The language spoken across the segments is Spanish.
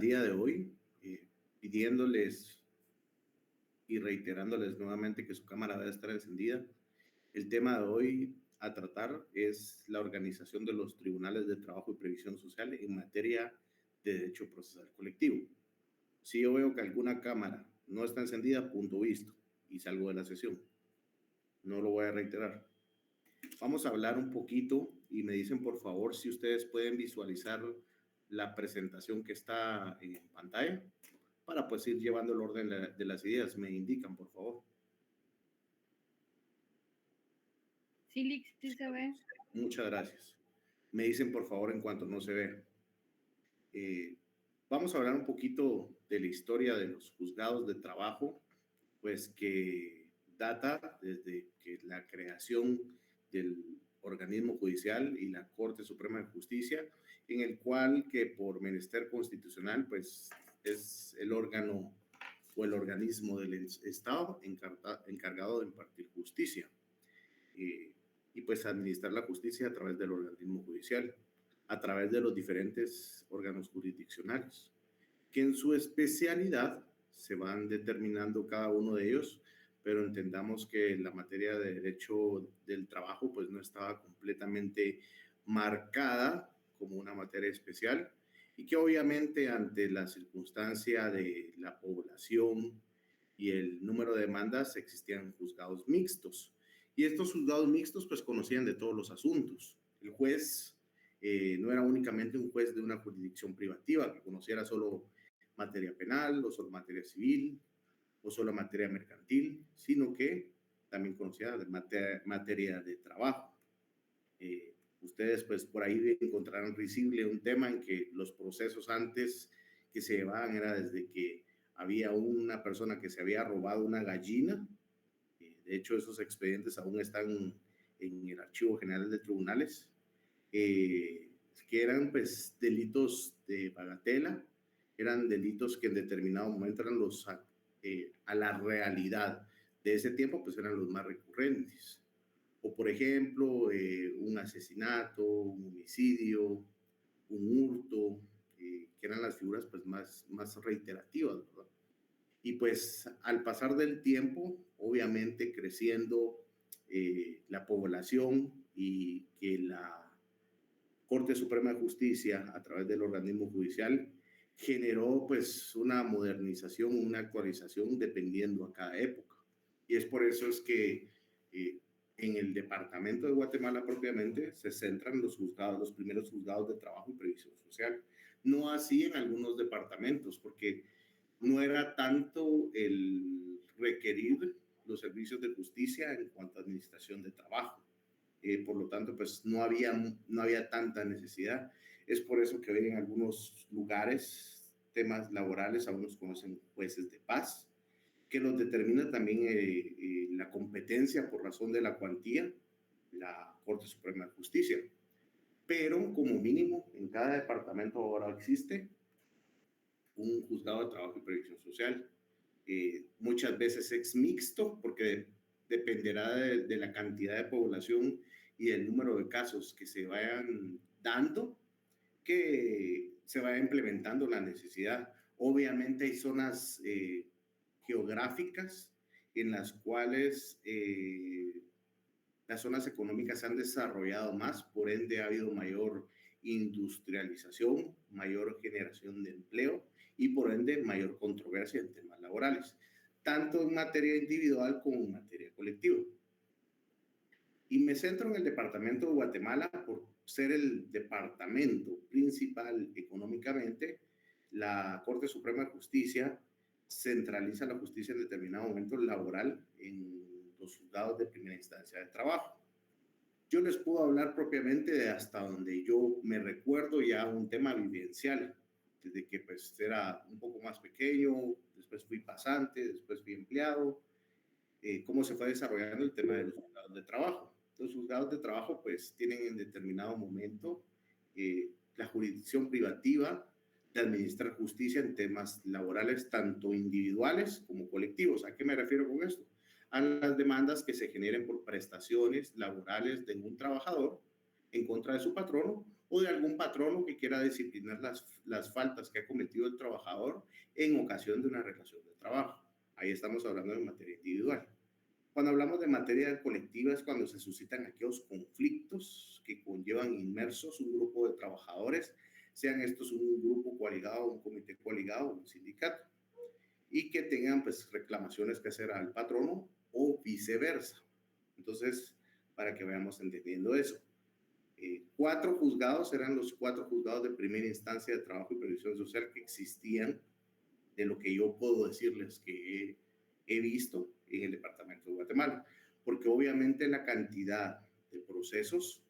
día de hoy, pidiéndoles y reiterándoles nuevamente que su cámara debe estar encendida. El tema de hoy a tratar es la organización de los tribunales de trabajo y previsión social en materia de derecho procesal colectivo. Si yo veo que alguna cámara no está encendida, punto visto, y salgo de la sesión. No lo voy a reiterar. Vamos a hablar un poquito y me dicen por favor si ustedes pueden visualizar la presentación que está en pantalla para pues ir llevando el orden de las ideas. Me indican por favor. Sí, Lix, sí se ve. Muchas gracias. Me dicen por favor en cuanto no se ve. Vamos a hablar un poquito de la historia de los juzgados de trabajo, pues que data desde que la creación del organismo judicial y la Corte Suprema de Justicia, en el cual que por menester constitucional pues es el órgano o el organismo del Estado encargado de impartir justicia y pues administrar la justicia a través del organismo judicial, a través de los diferentes órganos jurisdiccionales, que en su especialidad se van determinando cada uno de ellos, pero entendamos que la materia de derecho del trabajo pues no estaba completamente marcada como una materia especial y que obviamente ante la circunstancia de la población y el número de demandas existían juzgados mixtos. Y estos juzgados mixtos pues conocían de todos los asuntos. El juez no era únicamente un juez de una jurisdicción privativa que conociera solo materia penal o solo materia civil o solo materia mercantil, sino que también conocía de materia de trabajo. Ustedes pues por ahí encontrarán visible un tema en que los procesos antes que se llevaban era desde que había una persona que se había robado una gallina. De hecho, esos expedientes aún están en el Archivo General de Tribunales, que eran pues delitos de bagatela, eran delitos que en determinado momento eran los a la realidad de ese tiempo pues eran los más recurrentes. O por ejemplo, un asesinato, un homicidio, un hurto, que eran las figuras pues más reiterativas, ¿verdad? Y pues al pasar del tiempo, obviamente creciendo la población y que la Corte Suprema de Justicia, a través del organismo judicial, generó pues una modernización, una actualización dependiendo a cada época. Y es por eso es que en el departamento de Guatemala propiamente se centran los juzgados, los primeros juzgados de trabajo y previsión social. No así en algunos departamentos, porque no era tanto el requerir los servicios de justicia en cuanto a administración de trabajo. Por lo tanto, pues no había tanta necesidad. Es por eso que hoy en algunos lugares, temas laborales, aún los conocen jueces de paz, que los determina también la competencia por razón de la cuantía, la Corte Suprema de Justicia. Pero como mínimo, en cada departamento ahora existe un juzgado de trabajo y previsión social. Muchas veces es mixto porque dependerá de la cantidad de población y del número de casos que se vayan dando, que se vaya implementando la necesidad. Obviamente hay zonas geográficas en las cuales las zonas económicas se han desarrollado más, por ende ha habido mayor industrialización, mayor generación de empleo y por ende mayor controversia en temas laborales, tanto en materia individual como en materia colectiva. Y me centro en el departamento de Guatemala por ser el departamento principal económicamente. La Corte Suprema de Justicia centraliza la justicia en determinado momento laboral en los juzgados de primera instancia de trabajo. Yo les puedo hablar propiamente de hasta donde yo me recuerdo ya un tema vivencial, desde que pues era un poco más pequeño, después fui pasante, después fui empleado, cómo se fue desarrollando el tema de los juzgados de trabajo. Los juzgados de trabajo pues tienen en determinado momento la jurisdicción privativa de administrar justicia en temas laborales, tanto individuales como colectivos. ¿A qué me refiero con esto? A las demandas que se generen por prestaciones laborales de un trabajador en contra de su patrono o de algún patrono que quiera disciplinar las faltas que ha cometido el trabajador en ocasión de una relación de trabajo. Ahí estamos hablando de materia individual. Cuando hablamos de materia colectiva es cuando se suscitan aquellos conflictos que conllevan inmersos un grupo de trabajadores, sean estos un grupo coaligado, un comité coaligado, un sindicato, y que tengan pues reclamaciones que hacer al patrono o viceversa. Entonces, para que vayamos entendiendo eso. 4 juzgados eran los 4 juzgados de primera instancia de trabajo y previsión social que existían, de lo que yo puedo decirles que he visto en el departamento de Guatemala, porque obviamente la cantidad de procesos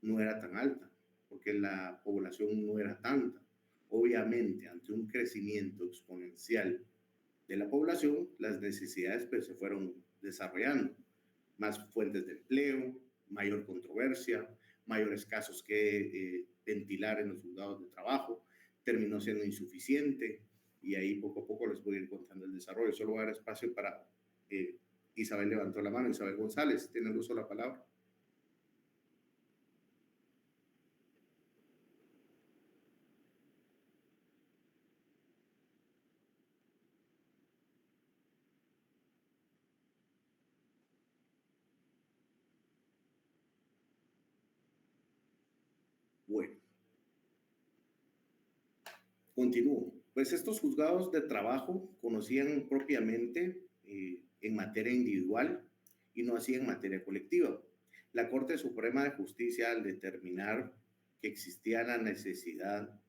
no era tan alta, porque la población no era tanta. Obviamente, ante un crecimiento exponencial de la población, las necesidades pues, se fueron desarrollando. Más fuentes de empleo, mayor controversia, mayores casos que ventilar en los juzgados de trabajo, terminó siendo insuficiente y ahí poco a poco les voy a ir contando el desarrollo. Solo voy a dar espacio para Isabel levantó la mano, Isabel González, tiene el uso de la palabra. Bueno, continúo. Pues estos juzgados de trabajo conocían propiamente en materia individual y no así en materia colectiva. La Corte Suprema de Justicia, al determinar que existía la necesidad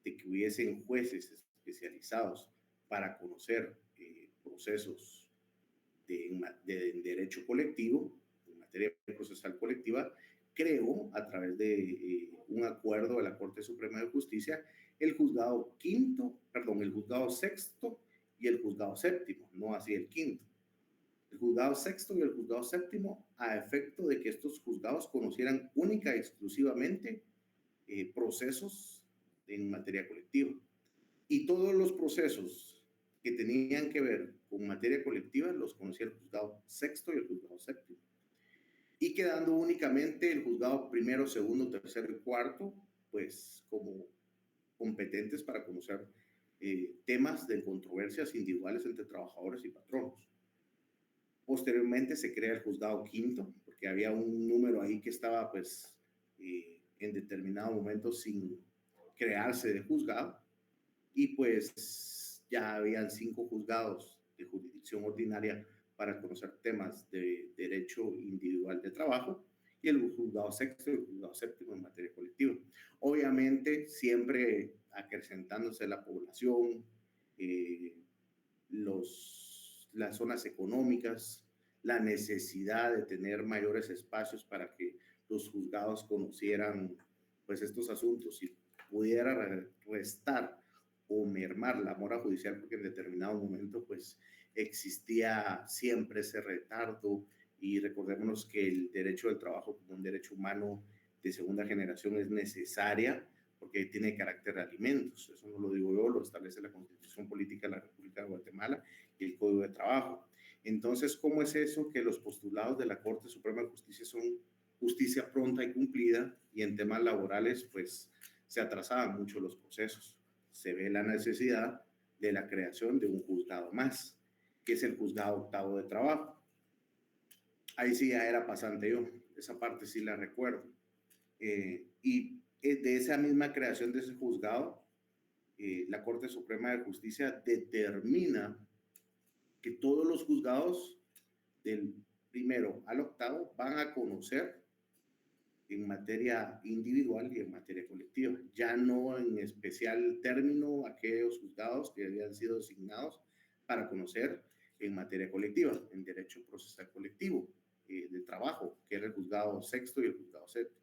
de que hubiesen jueces especializados para conocer procesos de derecho colectivo, en materia procesal colectiva, creó a través de un acuerdo de la Corte Suprema de Justicia el juzgado el juzgado sexto y el juzgado séptimo, no así el quinto. El juzgado sexto y el juzgado séptimo, a efecto de que estos juzgados conocieran única y exclusivamente procesos en materia colectiva. Y todos los procesos que tenían que ver con materia colectiva los conocía el juzgado sexto y el juzgado séptimo. Y quedando únicamente el juzgado primero, segundo, tercero y cuarto, pues como competentes para conocer temas de controversias individuales entre trabajadores y patronos. Posteriormente se crea el juzgado quinto, porque había un número ahí que estaba pues en determinado momento sin crearse de juzgado, y pues ya habían 5 juzgados de jurisdicción ordinaria para conocer temas de derecho individual de trabajo, y el juzgado sexto y el juzgado séptimo en materia colectiva. Obviamente siempre acrecentándose la población, las zonas económicas, la necesidad de tener mayores espacios para que los juzgados conocieran pues estos asuntos y pudiera restar o mermar la mora judicial, porque en determinado momento pues existía siempre ese retardo. Y recordémonos que el derecho del trabajo como un derecho humano de segunda generación es necesaria porque tiene carácter de alimentos. Eso no lo digo yo, lo establece la Constitución Política de la República de Guatemala y el Código de Trabajo. Entonces, ¿cómo es eso que los postulados de la Corte Suprema de Justicia son justicia pronta y cumplida, y en temas laborales pues se atrasaban mucho los procesos? Se ve la necesidad de la creación de un juzgado más, que es el juzgado octavo de trabajo. Ahí sí ya era pasante yo, esa parte sí la recuerdo. Y de esa misma creación de ese juzgado, la Corte Suprema de Justicia determina que todos los juzgados del primero al octavo van a conocer en materia individual y en materia colectiva, ya no en especial término aquellos juzgados que habían sido designados para conocer en materia colectiva, en derecho procesal colectivo de trabajo, que era el juzgado sexto y el juzgado séptimo.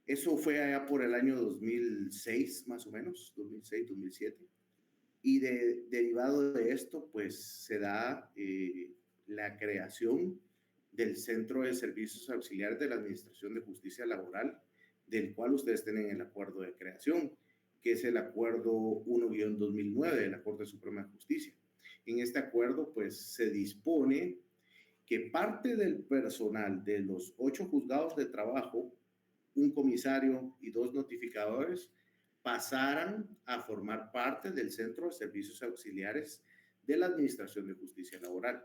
Eso fue allá por el año 2006, más o menos, 2006, 2007. Y derivado de esto, pues se da la creación del Centro de Servicios Auxiliares de la Administración de Justicia Laboral, del cual ustedes tienen el acuerdo de creación, que es el acuerdo 1-2009 de la Corte Suprema de Justicia. En este acuerdo, pues se dispone que parte del personal de los 8 juzgados de trabajo un comisario y 2 notificadores pasaran a formar parte del Centro de Servicios Auxiliares de la Administración de Justicia Laboral.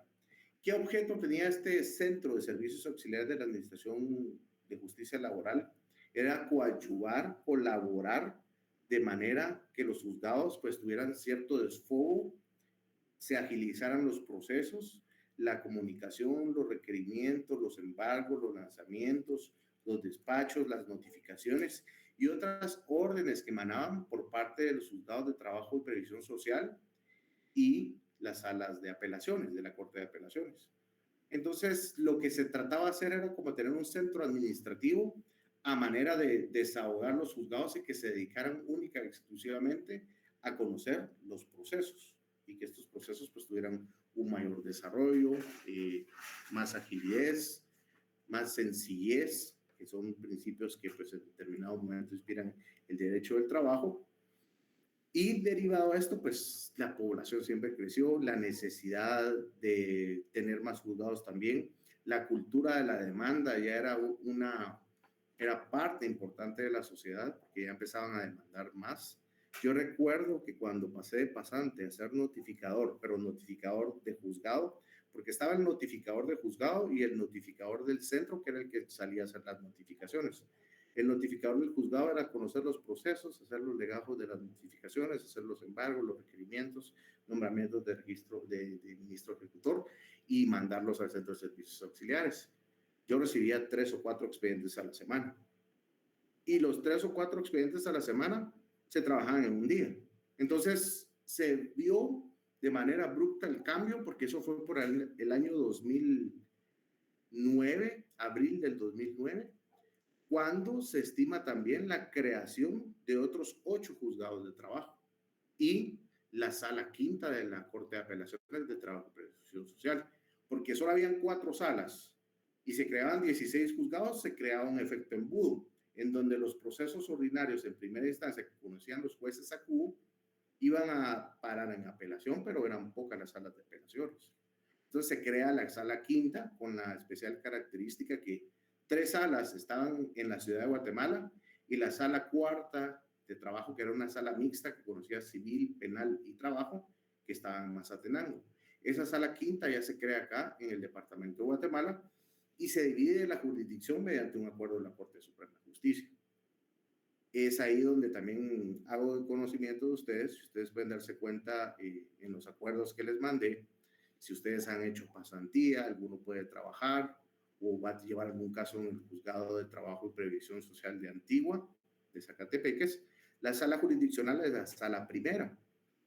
¿Qué objeto tenía este Centro de Servicios Auxiliares de la Administración de Justicia Laboral? Era coadyuvar, colaborar de manera que los juzgados pues tuvieran cierto desfogo, se agilizaran los procesos, la comunicación, los requerimientos, los embargos, los lanzamientos, los despachos, las notificaciones y otras órdenes que emanaban por parte de los juzgados de trabajo y previsión social y las salas de apelaciones, de la Corte de Apelaciones. Entonces, lo que se trataba de hacer era como tener un centro administrativo a manera de desahogar los juzgados y que se dedicaran única y exclusivamente a conocer los procesos y que estos procesos pues tuvieran un mayor desarrollo, más agilidad, más sencillez, que son principios que pues en determinado momento inspiran el derecho del trabajo. Y derivado a esto, pues la población siempre creció, la necesidad de tener más juzgados también, la cultura de la demanda ya era parte importante de la sociedad, porque ya empezaban a demandar más. Yo recuerdo que cuando pasé de pasante a ser notificador, pero notificador de juzgado, porque estaba el notificador de juzgado y el notificador del centro, que era el que salía a hacer las notificaciones. El notificador del juzgado era conocer los procesos, hacer los legajos de las notificaciones, hacer los embargos, los requerimientos, nombramientos de registro de ministro ejecutor y mandarlos al centro de servicios auxiliares. Yo recibía 3 o 4 expedientes a la semana. Y los 3 o 4 expedientes a la semana se trabajaban en un día. Entonces se vio de manera abrupta el cambio, porque eso fue por el año 2009, abril del 2009, cuando se estima también la creación de otros 8 juzgados de trabajo y la sala quinta de la Corte de Apelaciones de Trabajo y Previsión Social, porque solo habían 4 salas y se creaban 16 juzgados, se creaba un efecto embudo, en donde los procesos ordinarios en primera instancia que conocían los jueces a cubo iban a parar en apelación, pero eran pocas las salas de apelaciones. Entonces se crea la sala quinta con la especial característica que 3 salas estaban en la ciudad de Guatemala y la sala cuarta de trabajo, que era una sala mixta que conocía civil, penal y trabajo, que estaba en Mazatenango. Esa sala quinta ya se crea acá en el departamento de Guatemala y se divide la jurisdicción mediante un acuerdo de la Corte Suprema de Justicia. Es ahí donde también hago el conocimiento de ustedes, si ustedes pueden darse cuenta en los acuerdos que les mandé, si ustedes han hecho pasantía, alguno puede trabajar o va a llevar algún caso en el Juzgado de Trabajo y Previsión Social de Antigua, de Zacatepeques. La sala jurisdiccional es la sala primera,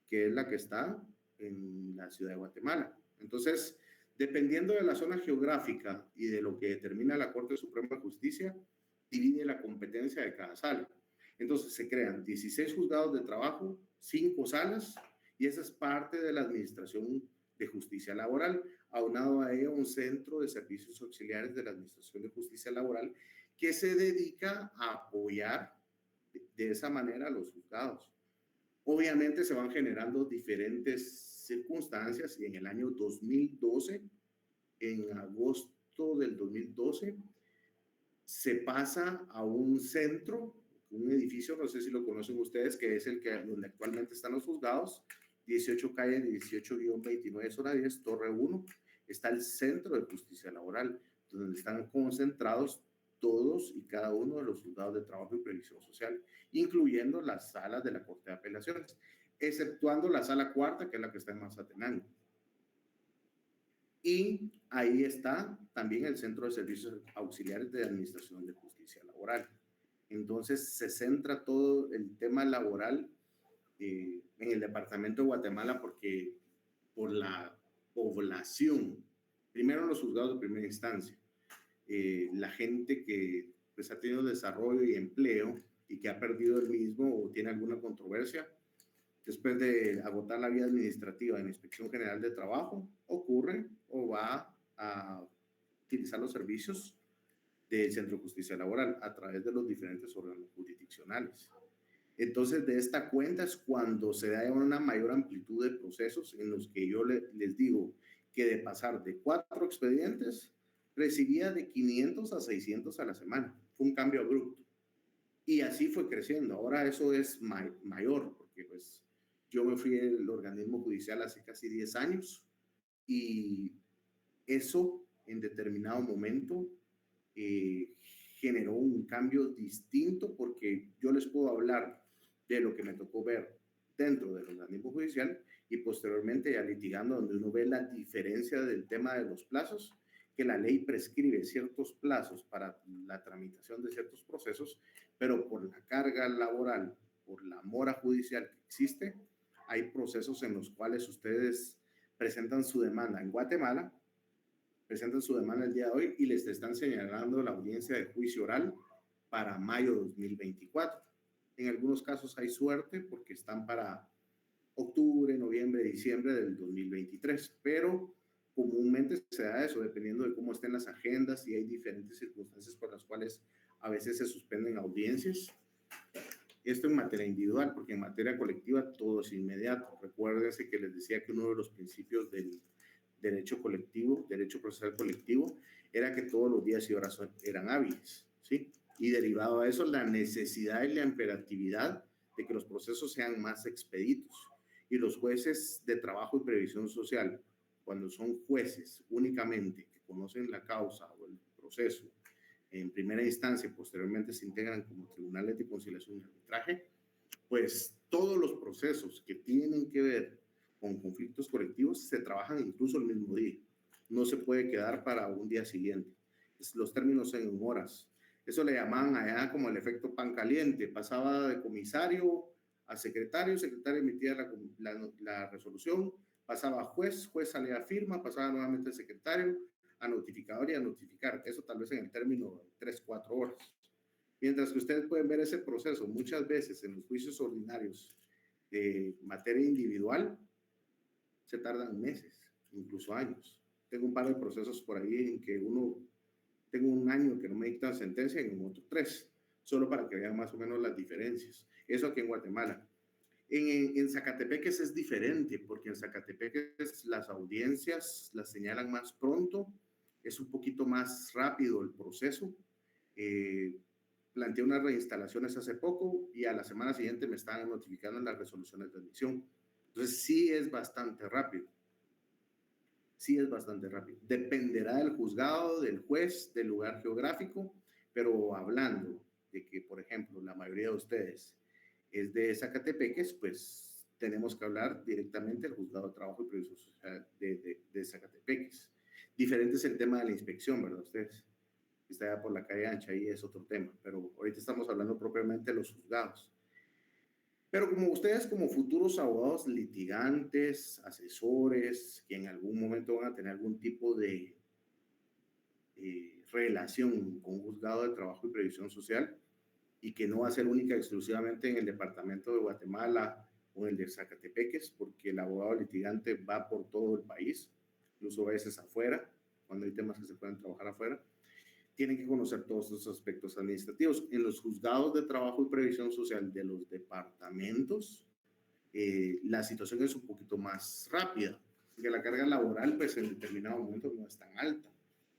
que es la que está en la ciudad de Guatemala. Entonces, dependiendo de la zona geográfica y de lo que determina la Corte Suprema de Justicia, divide la competencia de cada sala. Entonces se crean 16 juzgados de trabajo, 5 salas, y esa es parte de la Administración de Justicia Laboral. Aunado a ello, un centro de servicios auxiliares de la Administración de Justicia Laboral que se dedica a apoyar de esa manera a los juzgados. Obviamente se van generando diferentes circunstancias y en el año 2012, en agosto del 2012, se pasa a un centro, un edificio, no sé si lo conocen ustedes, que es el que donde actualmente están los juzgados, 18 calle 18-29 zona 10, Torre 1, está el Centro de Justicia Laboral, donde están concentrados todos y cada uno de los juzgados de trabajo y previsión social, incluyendo las salas de la Corte de Apelaciones, exceptuando la sala cuarta, que es la que está en Mazatenango. Y ahí está también el Centro de Servicios Auxiliares de Administración de Justicia Laboral. Entonces se centra todo el tema laboral en el departamento de Guatemala porque por la población, primero los juzgados de primera instancia, la gente que pues, ha tenido desarrollo y empleo y que ha perdido el mismo o tiene alguna controversia, después de agotar la vía administrativa en la Inspección General de Trabajo, ocurre o va a utilizar los servicios del Centro de Justicia Laboral a través de los diferentes órganos jurisdiccionales. Entonces, de esta cuenta es cuando se da una mayor amplitud de procesos en los que yo les digo que de pasar de 4 expedientes, recibía de 500 a 600 a la semana. Fue un cambio abrupto. Y así fue creciendo. Ahora eso es mayor, porque pues yo me fui del organismo judicial hace casi 10 años y eso en determinado momento eh, generó un cambio distinto, porque yo les puedo hablar de lo que me tocó ver dentro del organismo judicial y posteriormente ya litigando, donde uno ve la diferencia del tema de los plazos, que la ley prescribe ciertos plazos para la tramitación de ciertos procesos, pero por la carga laboral, por la mora judicial que existe, hay procesos en los cuales ustedes presentan su demanda en Guatemala, presentan su demanda el día de hoy y les están señalando la audiencia de juicio oral para mayo de 2024. En algunos casos hay suerte porque están para octubre, noviembre, diciembre del 2023, pero comúnmente se da eso dependiendo de cómo estén las agendas y hay diferentes circunstancias por las cuales a veces se suspenden audiencias. Esto en materia individual, porque en materia colectiva todo es inmediato. Recuérdense que les decía que uno de los principios del derecho colectivo, derecho procesal colectivo, era que todos los días y horas eran hábiles, ¿sí? Y derivado a eso, la necesidad y la imperatividad de que los procesos sean más expeditos. Y los jueces de trabajo y previsión social, cuando son jueces únicamente que conocen la causa o el proceso en primera instancia y posteriormente se integran como tribunales de conciliación y arbitraje, pues todos los procesos que tienen que ver con conflictos colectivos se trabajan incluso el mismo día. No se puede quedar para un día siguiente. Los términos en horas. Eso le llamaban allá como el efecto pan caliente. Pasaba de comisario a secretario, secretario emitía la resolución, pasaba a juez, juez salía a firma, pasaba nuevamente al secretario, a notificador y a notificar. Eso tal vez en el término de 3, 4 horas. Mientras que ustedes pueden ver ese proceso muchas veces en los juicios ordinarios de materia individual, se tardan meses, incluso años. Tengo un par de procesos por ahí en que tengo un año que no me dictan sentencia y en otro 3, solo para que vean más o menos las diferencias. Eso aquí en Guatemala. En Zacatepeques es diferente, porque en Zacatepeques las audiencias las señalan más pronto, es un poquito más rápido el proceso. Planteé unas reinstalaciones hace poco y a la semana siguiente me estaban notificando las resoluciones de admisión. Entonces sí es bastante rápido. Sí es bastante rápido. Dependerá del juzgado, del juez, del lugar geográfico, pero hablando de que, por ejemplo, la mayoría de ustedes es de Zacatepeques, pues tenemos que hablar directamente del juzgado de trabajo y previsión social de Zacatepeques. Diferente es el tema de la inspección, ¿verdad? Ustedes está allá por la calle ancha y es otro tema, pero ahorita estamos hablando propiamente de los juzgados. Pero como ustedes, como futuros abogados litigantes, asesores, que en algún momento van a tener algún tipo de relación con un juzgado de trabajo y previsión social, y que no va a ser única y exclusivamente en el departamento de Guatemala o en el de Zacatepeques, porque el abogado litigante va por todo el país, incluso a veces afuera, cuando hay temas que se pueden trabajar afuera, tienen que conocer todos esos aspectos administrativos. En los juzgados de trabajo y previsión social de los departamentos, la situación es un poquito más rápida, porque la carga laboral, pues en determinado momento no es tan alta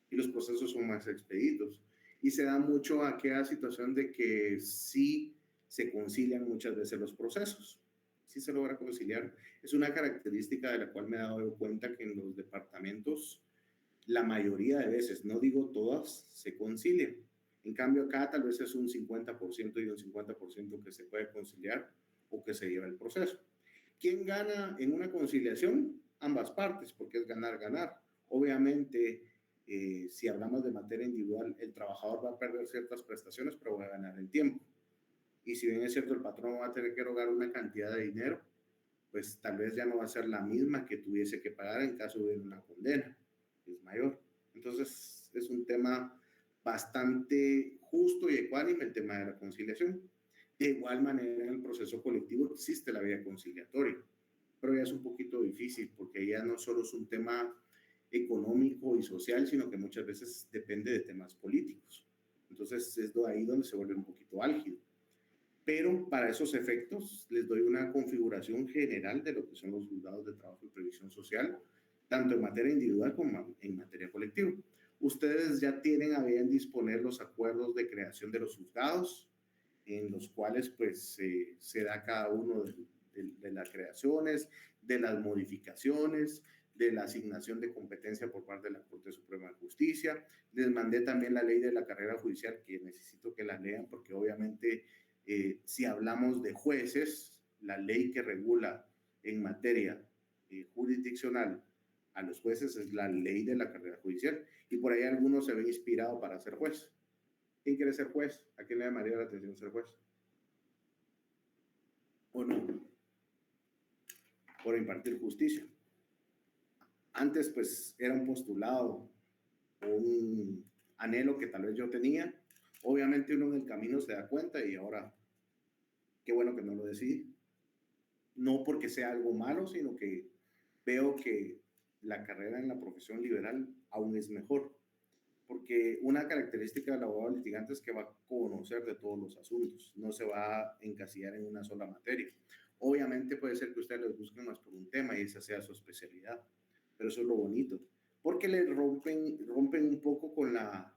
y los procesos son más expeditos. Y se da mucho a aquella situación de que sí se concilian muchas veces los procesos, sí se logra conciliar. Es una característica de la cual me he dado cuenta que en los departamentos la mayoría de veces, no digo todas, se concilian. En cambio, acá tal vez es un 50% y un 50% que se puede conciliar o que se lleva el proceso. ¿Quién gana en una conciliación? Ambas partes, porque es ganar, ganar. Obviamente, si hablamos de materia individual, el trabajador va a perder ciertas prestaciones, pero va a ganar el tiempo. Y si bien es cierto, el patrón va a tener que erogar una cantidad de dinero, pues tal vez ya no va a ser la misma que tuviese que pagar en caso de una condena, que es mayor. Entonces, es un tema bastante justo y ecuánime el tema de la conciliación. De igual manera, en el proceso colectivo existe la vía conciliatoria, pero ya es un poquito difícil porque ya no solo es un tema económico y social, sino que muchas veces depende de temas políticos. Entonces, es ahí donde se vuelve un poquito álgido. Pero para esos efectos les doy una configuración general de lo que son los juzgados de trabajo y previsión social, tanto en materia individual como en materia colectiva. Ustedes ya tienen a bien disponer los acuerdos de creación de los juzgados. en los cuales pues se da cada uno de las creaciones, de las modificaciones, de la asignación de competencia por parte de la Corte Suprema de Justicia. Les mandé también la ley de la carrera judicial, que necesito que la lean, porque obviamente si hablamos de jueces, la ley que regula en materia jurisdiccional a los jueces es la ley de la carrera judicial, y por ahí algunos se ven inspirados para ser juez. ¿Quién quiere ser juez? ¿A quién le llamaría la atención ser juez? ¿O no? Por impartir justicia. Antes, pues, era un postulado o un anhelo que tal vez yo tenía. Obviamente uno en el camino se da cuenta y ahora, qué bueno que no lo decidí. No porque sea algo malo, sino que veo que la carrera en la profesión liberal aún es mejor. Porque una característica del abogado litigante es que va a conocer de todos los asuntos, no se va a encasillar en una sola materia. Obviamente puede ser que ustedes les busquen más por un tema y esa sea su especialidad, pero eso es lo bonito, porque le rompen un poco con la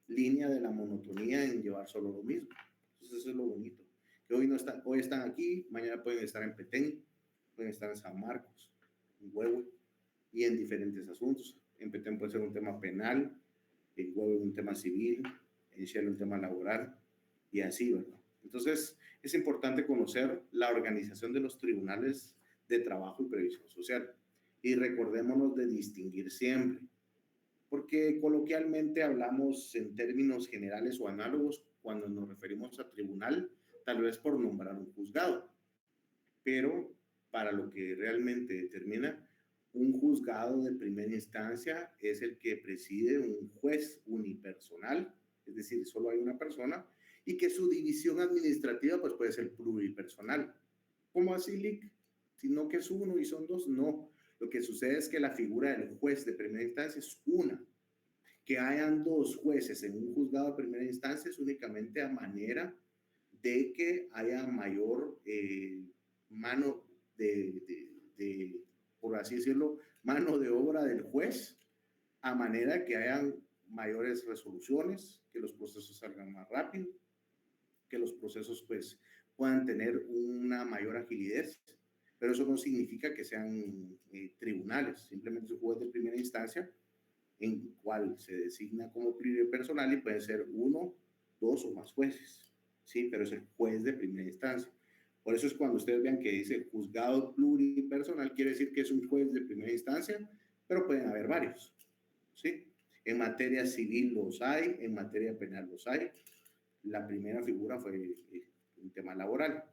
línea de la monotonía en llevar solo lo mismo. Entonces eso es lo bonito, que hoy están aquí, mañana pueden estar en Petén, pueden estar en San Marcos, en Huevo, y en diferentes asuntos. En Petén puede ser un tema penal, en Huevo un tema civil, en Shell un tema laboral, y así, ¿verdad? Entonces, es importante conocer la organización de los tribunales de trabajo y previsión social. Y recordémonos de distinguir siempre, porque coloquialmente hablamos en términos generales o análogos cuando nos referimos a tribunal, tal vez por nombrar un juzgado, pero para lo que realmente determina un juzgado de primera instancia es el que preside un juez unipersonal, es decir, solo hay una persona, y que su división administrativa pues puede ser pluripersonal. ¿Cómo así, Lick? Sino que es uno y son dos, no. Lo que sucede es que la figura del juez de primera instancia es una. Que hayan dos jueces en un juzgado de primera instancia es únicamente a manera de que haya mayor mano por así decirlo, mano de obra del juez, a manera que hayan mayores resoluciones, que los procesos salgan más rápido, que los procesos pues puedan tener una mayor agilidad, pero eso no significa que sean tribunales, simplemente es un juez de primera instancia en cual se designa como pluripersonal y pueden ser uno, dos o más jueces, ¿sí? Pero es el juez de primera instancia. Por eso es cuando ustedes vean que dice juzgado pluripersonal, quiere decir que es un juez de primera instancia, pero pueden haber varios, ¿sí? En materia civil los hay, en materia penal los hay. La primera figura fue un tema laboral.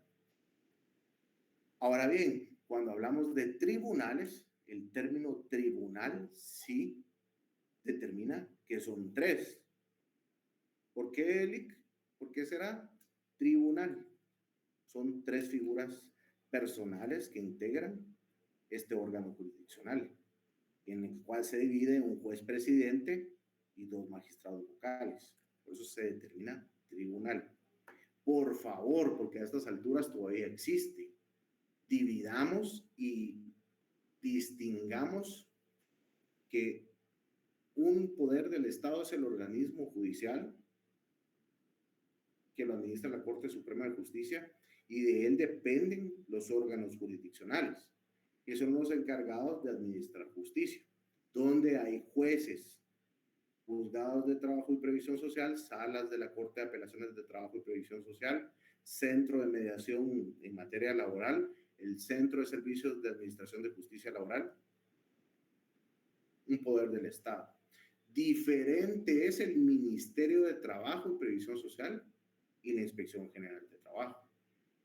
Ahora bien, cuando hablamos de tribunales, el término tribunal sí determina que son tres. ¿Por qué, Elic? ¿Por qué será tribunal? Son tres figuras personales que integran este órgano jurisdiccional, en el cual se divide un juez presidente y dos magistrados vocales. Por eso se determina tribunal. Por favor, porque a estas alturas todavía existe, dividamos y distingamos que un poder del Estado es el organismo judicial que lo administra la Corte Suprema de Justicia y de él dependen los órganos jurisdiccionales, que son los encargados de administrar justicia, donde hay jueces, juzgados de trabajo y previsión social, salas de la Corte de Apelaciones de Trabajo y Previsión Social, centro de mediación en materia laboral, el Centro de Servicios de Administración de Justicia Laboral, un poder del Estado. Diferente es el Ministerio de Trabajo y Previsión Social y la Inspección General de Trabajo.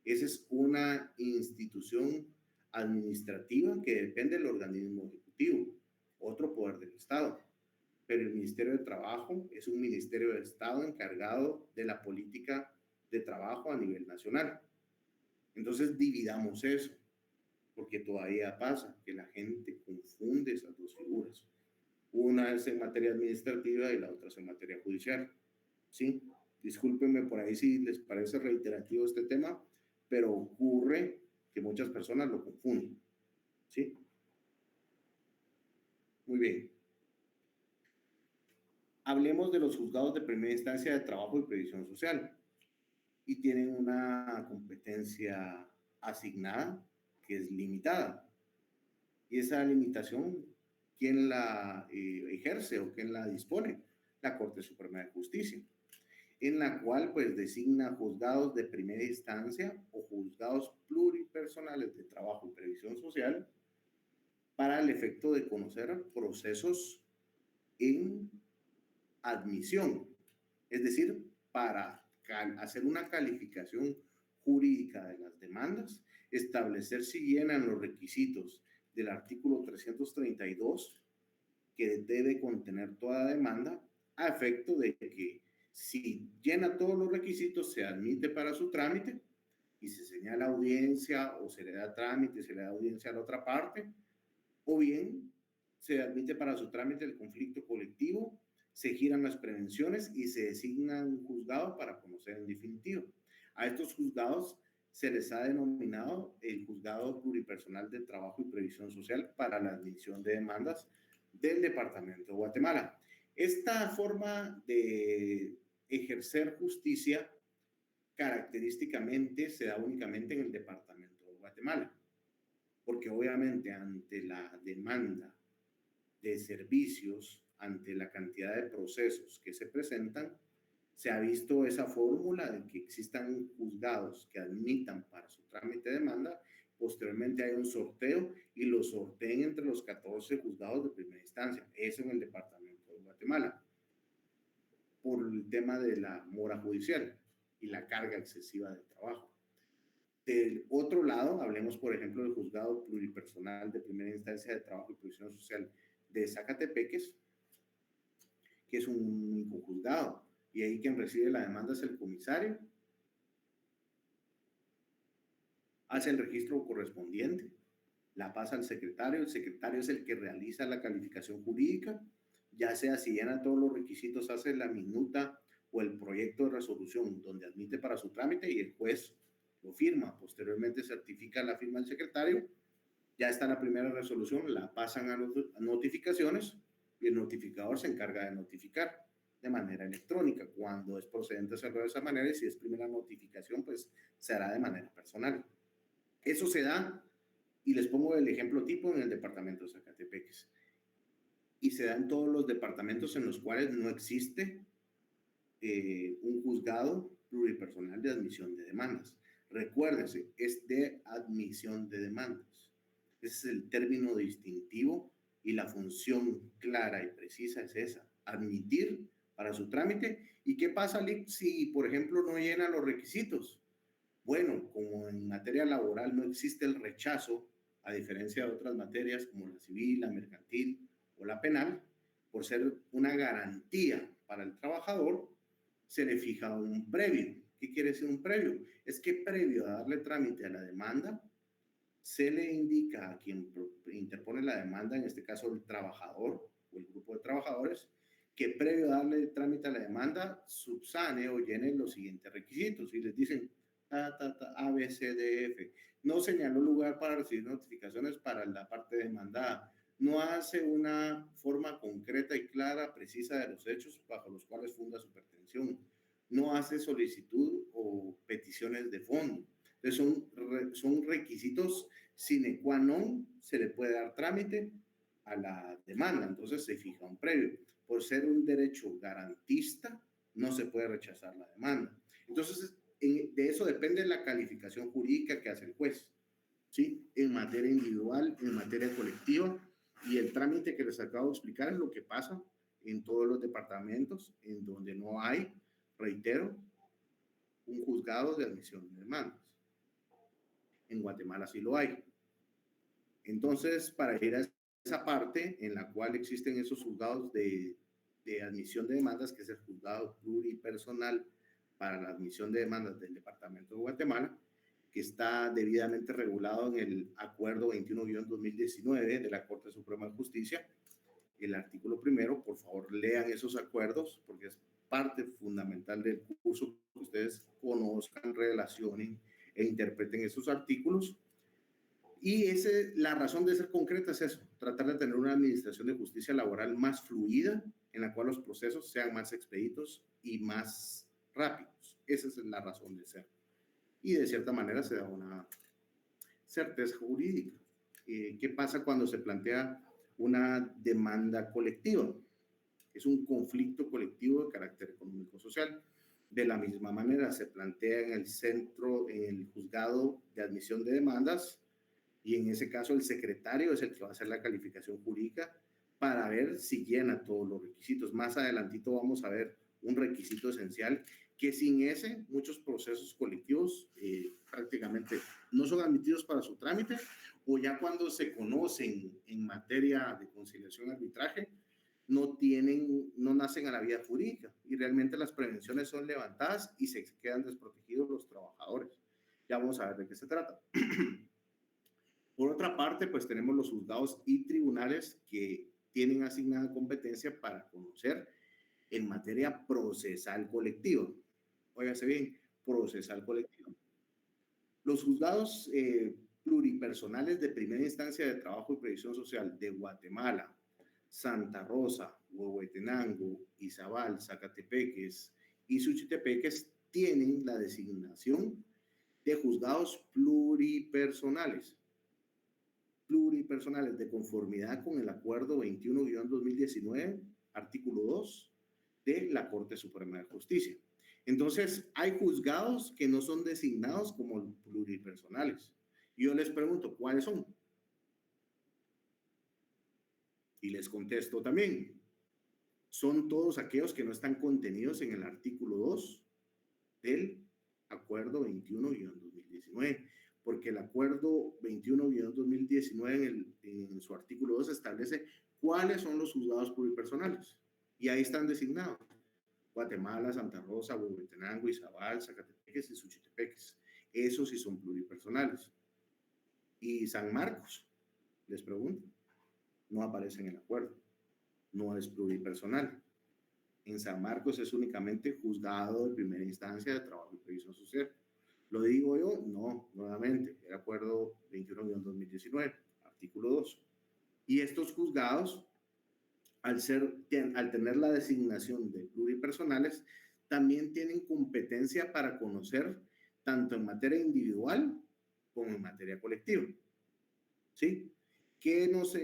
Esa es una institución administrativa que depende del organismo ejecutivo, otro poder del Estado. Pero el Ministerio de Trabajo es un ministerio de Estado encargado de la política de trabajo a nivel nacional. Entonces dividamos eso, porque todavía pasa que la gente confunde esas dos figuras. Una es en materia administrativa y la otra es en materia judicial. ¿Sí? Discúlpenme por ahí si les parece reiterativo este tema, pero ocurre que muchas personas lo confunden. ¿Sí? Muy bien. Hablemos de los juzgados de primera instancia de trabajo y previsión social. y tienen una competencia asignada que es limitada. Y esa limitación, ¿quién la ejerce o quién la dispone? La Corte Suprema de Justicia, en la cual pues designa juzgados de primera instancia o juzgados pluripersonales de trabajo y previsión social para el efecto de conocer procesos en admisión, es decir, para hacer una calificación jurídica de las demandas, establecer si llenan los requisitos del artículo 332 que debe contener toda demanda, a efecto de que si llena todos los requisitos se admite para su trámite y se señala audiencia o se le da trámite, se le da audiencia a la otra parte, o bien se admite para su trámite el conflicto colectivo, se giran las prevenciones y se designa un juzgado para conocer en definitivo. A estos juzgados se les ha denominado el Juzgado Pluripersonal de Trabajo y Previsión Social para la admisión de demandas del Departamento de Guatemala. Esta forma de ejercer justicia característicamente se da únicamente en el Departamento de Guatemala, porque obviamente ante la demanda de servicios, ante la cantidad de procesos que se presentan, se ha visto esa fórmula de que existan juzgados que admitan para su trámite de demanda, posteriormente hay un sorteo y lo sorteen entre los 14 juzgados de primera instancia, eso en el Departamento de Guatemala, por el tema de la mora judicial y la carga excesiva de trabajo. Del otro lado, hablemos, por ejemplo, del Juzgado Pluripersonal de Primera Instancia de Trabajo y Previsión Social de Zacatepeques, que es un único juzgado, y ahí quien recibe la demanda es el comisario, hace el registro correspondiente, la pasa al secretario, el secretario es el que realiza la calificación jurídica, ya sea si llena todos los requisitos, hace la minuta o el proyecto de resolución donde admite para su trámite y el juez lo firma, posteriormente certifica la firma del secretario, ya está la primera resolución, la pasan a notificaciones y el notificador se encarga de notificar de manera electrónica. Cuando es procedente hacerlo de esa manera y si es primera notificación, pues se hará de manera personal. Eso se da, y les pongo el ejemplo tipo en el departamento de Zacatepeques. Y se da en todos los departamentos en los cuales no existe un juzgado pluripersonal de admisión de demandas. Recuérdense, es de admisión de demandas. Ese es el término distintivo y la función clara y precisa es esa, admitir para su trámite. ¿Y qué pasa si, por ejemplo, no llena los requisitos? Bueno, como en materia laboral no existe el rechazo, a diferencia de otras materias como la civil, la mercantil o la penal, por ser una garantía para el trabajador, se le fija un previo. ¿Qué quiere decir un previo? Es que previo a darle trámite a la demanda, se le indica a quien interpone la demanda, en este caso el trabajador o el grupo de trabajadores, que previo a darle trámite a la demanda, subsane o llene los siguientes requisitos. Y les dicen A, B, C, D, F. No señaló lugar para recibir notificaciones para la parte demandada. No hace una forma concreta y clara, precisa de los hechos bajo los cuales funda su pretensión. No hace solicitud o peticiones de fondo. Entonces son requisitos sine qua non, se le puede dar trámite a la demanda. Entonces se fija un previo. Por ser un derecho garantista, no se puede rechazar la demanda. Entonces, de eso depende la calificación jurídica que hace el juez, ¿sí? En materia individual, en materia colectiva, y el trámite que les acabo de explicar es lo que pasa en todos los departamentos en donde no hay, reitero, un juzgado de admisión de demandas. En Guatemala sí lo hay. Entonces, para ir a esa parte en la cual existen esos juzgados de admisión de demandas, que es el juzgado pluripersonal para la admisión de demandas del Departamento de Guatemala, que está debidamente regulado en el Acuerdo 21-2019 de la Corte Suprema de Justicia, el artículo primero. Por favor, lean esos acuerdos porque es parte fundamental del curso, que ustedes conozcan, relacionen e interpreten esos artículos. Y la razón de ser concreta es eso, tratar de tener una administración de justicia laboral más fluida, en la cual los procesos sean más expeditos y más rápidos. Esa es la razón de ser. Y de cierta manera se da una certeza jurídica. ¿Qué pasa cuando se plantea una demanda colectiva? Es un conflicto colectivo de carácter económico-social. De la misma manera se plantea en el centro, en el juzgado de admisión de demandas, y en ese caso el secretario es el que va a hacer la calificación jurídica para ver si llena todos los requisitos. Más adelantito vamos a ver un requisito esencial que sin ese muchos procesos colectivos prácticamente no son admitidos para su trámite, o ya cuando se conocen en materia de conciliación y arbitraje no nacen a la vida jurídica y realmente las prevenciones son levantadas y se quedan desprotegidos los trabajadores. Ya vamos a ver de qué se trata. Por otra parte, pues tenemos los juzgados y tribunales que tienen asignada competencia para conocer en materia procesal colectiva. Óigase bien, procesal colectiva. Los juzgados pluripersonales de primera instancia de trabajo y previsión social de Guatemala, Santa Rosa, Huehuetenango, Izabal, Zacatepeques y Suchitepeques tienen la designación de juzgados pluripersonales de conformidad con el Acuerdo 21-2019, artículo 2 de la Corte Suprema de Justicia. Entonces, hay juzgados que no son designados como pluripersonales. Yo les pregunto, ¿cuáles son? Y les contesto también, son todos aquellos que no están contenidos en el artículo 2 del Acuerdo 21-2019, porque el Acuerdo 21-2019 en su artículo 2 establece cuáles son los juzgados pluripersonales, y ahí están designados: Guatemala, Santa Rosa, Huehuetenango, Izabal, Zacatepeques y Suchitepeques. Esos sí son pluripersonales. Y San Marcos, les pregunto, no aparece en el acuerdo, no es pluripersonal. En San Marcos es únicamente juzgado de primera instancia de trabajo y previsión social. ¿Lo digo yo? No, nuevamente, el acuerdo 21-2019, artículo 2. Y estos juzgados, al tener la designación de pluripersonales, también tienen competencia para conocer tanto en materia individual como en materia colectiva. ¿Sí? ¿Qué nos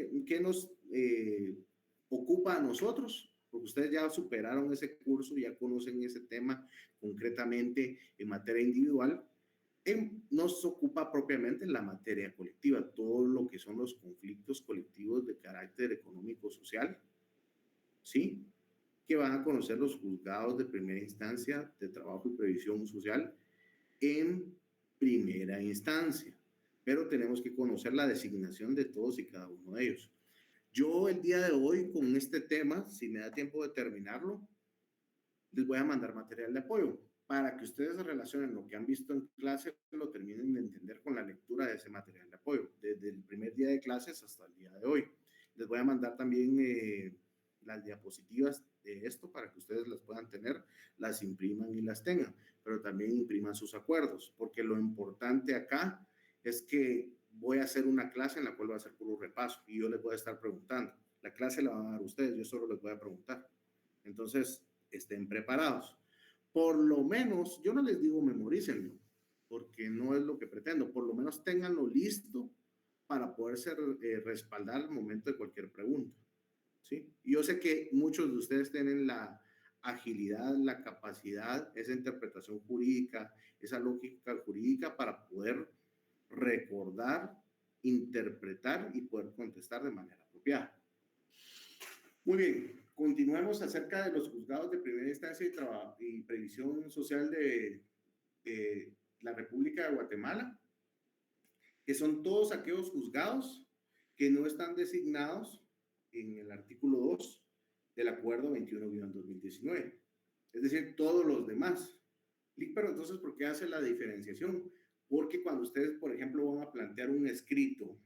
ocupa a nosotros? Porque ustedes ya superaron ese curso, ya conocen ese tema concretamente en materia individual. Nos ocupa propiamente la materia colectiva, todo lo que son los conflictos colectivos de carácter económico-social, ¿sí? Que van a conocer los juzgados de primera instancia de trabajo y previsión social en primera instancia. Pero tenemos que conocer la designación de todos y cada uno de ellos. Yo el día de hoy con este tema, si me da tiempo de terminarlo, les voy a mandar material de apoyo para que ustedes relacionen lo que han visto en clase, lo terminen de entender con la lectura de ese material de apoyo, desde el primer día de clases hasta el día de hoy. Les voy a mandar también las diapositivas de esto para que ustedes las puedan tener, las impriman y las tengan, pero también impriman sus acuerdos, porque lo importante acá es que voy a hacer una clase en la cual va a ser puro repaso y yo les voy a estar preguntando. La clase la van a dar ustedes, yo solo les voy a preguntar. Entonces, estén preparados. Por lo menos, yo no les digo memorícenlo, porque no es lo que pretendo. Por lo menos ténganlo listo para poder respaldar al momento de cualquier pregunta. ¿Sí? Yo sé que muchos de ustedes tienen la agilidad, la capacidad, esa interpretación jurídica, esa lógica jurídica para poder recordar, interpretar y poder contestar de manera apropiada. Muy bien, continuemos acerca de los juzgados de primera instancia y previsión social de la República de Guatemala, que son todos aquellos juzgados que no están designados en el artículo 2 del Acuerdo 21-2019, es decir, todos los demás. Pero entonces, ¿por qué hace la diferenciación? Porque cuando ustedes, por ejemplo, van a plantear un escrito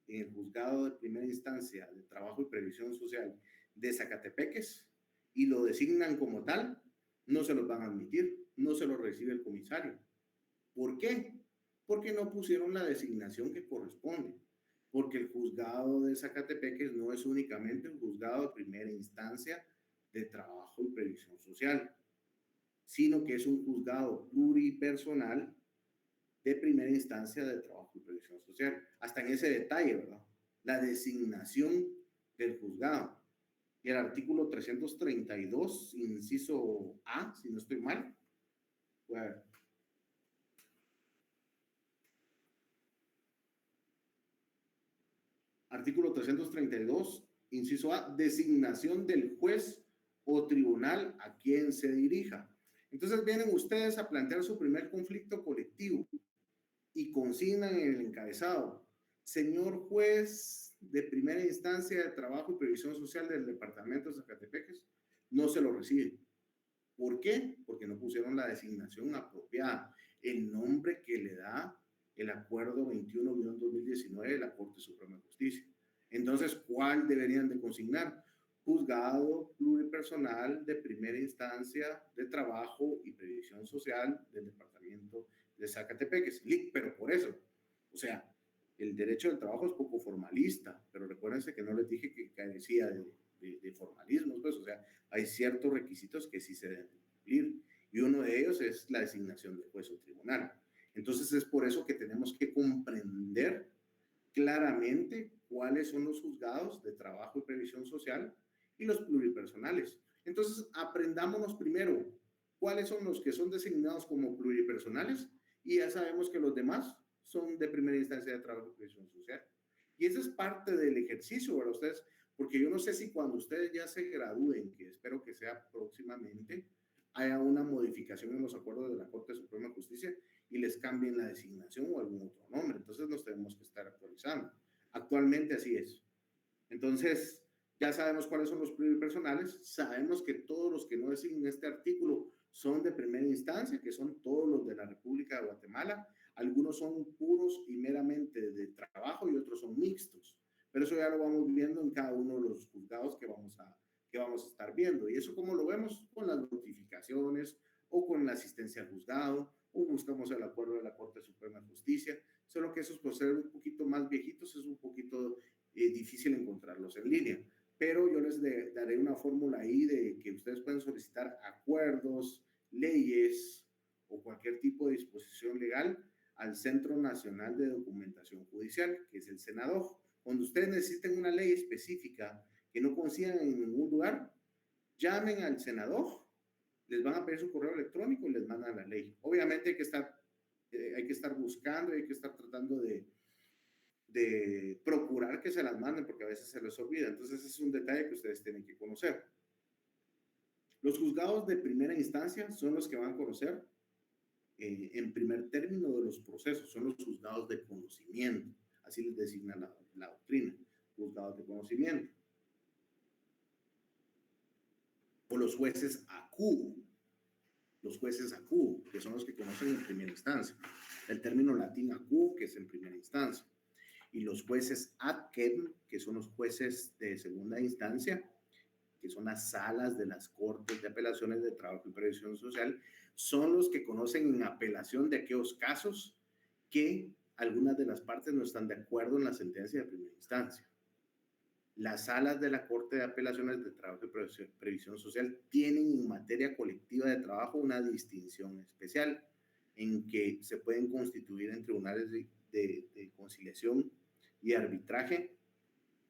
en el juzgado de primera instancia de trabajo y previsión social de Zacatepeques y lo designan como tal, no se los van a admitir, no se lo recibe el comisario. ¿Por qué? Porque no pusieron la designación que corresponde. Porque el juzgado de Zacatepeques no es únicamente un juzgado de primera instancia de trabajo y previsión social, sino que es un juzgado pluripersonal de primera instancia de trabajo y previsión social. Hasta en ese detalle, ¿verdad? La designación del juzgado. Y el artículo 332, inciso A, si no estoy mal, bueno, artículo 332, inciso A, designación del juez o tribunal a quien se dirija. Entonces vienen ustedes a plantear su primer conflicto colectivo y consignan en el encabezado: señor juez de primera instancia de trabajo y previsión social del departamento de Zacatepeques, no se lo recibe. ¿Por qué? Porque no pusieron la designación apropiada, el nombre que le da el acuerdo 21-2019 de la Corte Suprema de Justicia. Entonces, ¿cuál deberían de consignar? Juzgado pluripersonal de primera instancia de trabajo y previsión social del departamento de Zacatepeques. Pero por eso, o sea, el derecho del trabajo es poco formalista, pero recuérdense que no les dije que carecía de formalismos, pues, o sea, hay ciertos requisitos que sí se deben cumplir, y uno de ellos es la designación del juez o tribunal. Entonces es por eso que tenemos que comprender claramente cuáles son los juzgados de trabajo y previsión social y los pluripersonales. Entonces aprendámonos primero cuáles son los que son designados como pluripersonales, y ya sabemos que los demás son de primera instancia de trabajo y previsión social. Y esa es parte del ejercicio para ustedes, porque yo no sé si cuando ustedes ya se gradúen, que espero que sea próximamente, haya una modificación en los acuerdos de la Corte Suprema de Justicia y les cambien la designación o algún otro nombre. Entonces nos tenemos que estar actualizando. Actualmente así es. Entonces, ya sabemos cuáles son los pluripersonales, sabemos que todos los que no designen este artículo son de primera instancia, que son todos los de la República de Guatemala. Algunos son puros y meramente de trabajo y otros son mixtos. Pero eso ya lo vamos viendo en cada uno de los juzgados que vamos a estar viendo. ¿Y eso cómo lo vemos? Con las notificaciones o con la asistencia al juzgado, o buscamos el acuerdo de la Corte Suprema de Justicia. Solo que esos, por ser un poquito más viejitos, es un poquito difícil encontrarlos en línea. Pero yo les daré una fórmula ahí de que ustedes pueden solicitar acuerdos, leyes o cualquier tipo de disposición legal al Centro Nacional de Documentación Judicial, que es el CENADOJ. Cuando ustedes necesiten una ley específica que no consigan en ningún lugar, llamen al CENADOJ, les van a pedir su correo electrónico y les mandan la ley. Obviamente hay que estar buscando, hay que estar tratando de procurar que se las manden, porque a veces se les olvida. Entonces ese es un detalle que ustedes tienen que conocer. Los juzgados de primera instancia son los que van a conocer en primer término de los procesos, son los juzgados de conocimiento, así les designa la doctrina, juzgados de conocimiento. O los jueces AQ, que son los que conocen en primera instancia. El término latín AQ, que es en primera instancia. Y los jueces ADQUEM, que son los jueces de segunda instancia, que son las salas de las Cortes de Apelaciones de Trabajo y Previsión Social, son los que conocen en apelación de aquellos casos que algunas de las partes no están de acuerdo en la sentencia de primera instancia. Las salas de la Corte de Apelaciones de Trabajo y Previsión Social tienen en materia colectiva de trabajo una distinción especial en que se pueden constituir en tribunales de conciliación y arbitraje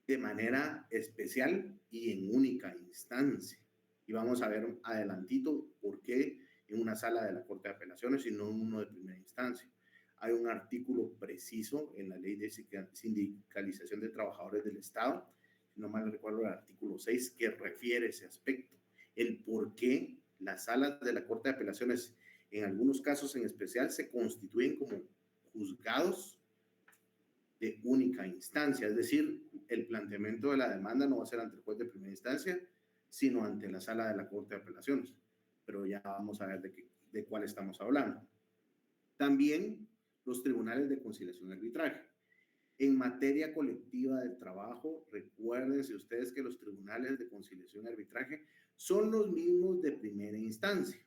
de manera especial y en única instancia. Y vamos a ver adelantito por qué en una sala de la Corte de Apelaciones y no en uno de primera instancia. Hay un artículo preciso en la Ley de Sindicalización de Trabajadores del Estado, si no mal recuerdo el artículo 6, que refiere ese aspecto, el por qué las salas de la Corte de Apelaciones, en algunos casos en especial, se constituyen como juzgados de única instancia, es decir, el planteamiento de la demanda no va a ser ante el juez de primera instancia, sino ante la sala de la Corte de Apelaciones. Pero ya vamos a ver de cuál estamos hablando. También los tribunales de conciliación y arbitraje. En materia colectiva del trabajo, recuérdense ustedes que los tribunales de conciliación y arbitraje son los mismos de primera instancia.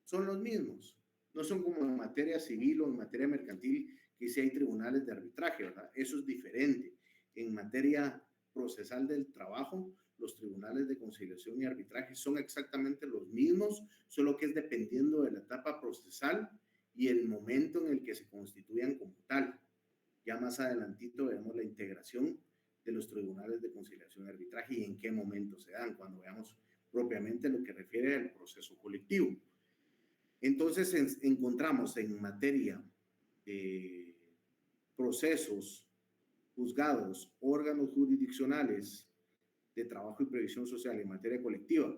Son los mismos. No son como en materia civil o en materia mercantil, que si hay tribunales de arbitraje, ¿verdad? Eso es diferente. En materia procesal del trabajo, los tribunales de conciliación y arbitraje son exactamente los mismos, solo que es dependiendo de la etapa procesal y el momento en el que se constituyan como tal. Ya más adelantito vemos la integración de los tribunales de conciliación y arbitraje y en qué momento se dan, cuando veamos propiamente lo que refiere al proceso colectivo. Entonces encontramos en materia de procesos, juzgados, órganos jurisdiccionales de trabajo y previsión social en materia colectiva,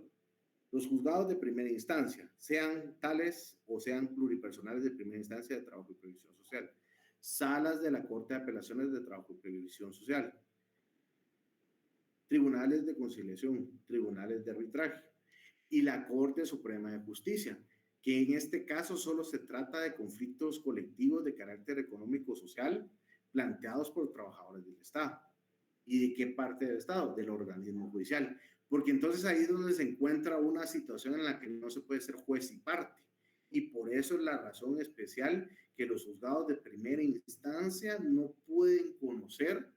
los juzgados de primera instancia, sean tales o sean pluripersonales de primera instancia de trabajo y previsión social, salas de la Corte de Apelaciones de Trabajo y Previsión Social, tribunales de conciliación, tribunales de arbitraje y la Corte Suprema de Justicia, que en este caso solo se trata de conflictos colectivos de carácter económico-social planteados por trabajadores del Estado. ¿Y de qué parte del Estado? Del organismo judicial. Porque entonces ahí es donde se encuentra una situación en la que no se puede ser juez y parte. Y por eso es la razón especial que los juzgados de primera instancia no pueden conocer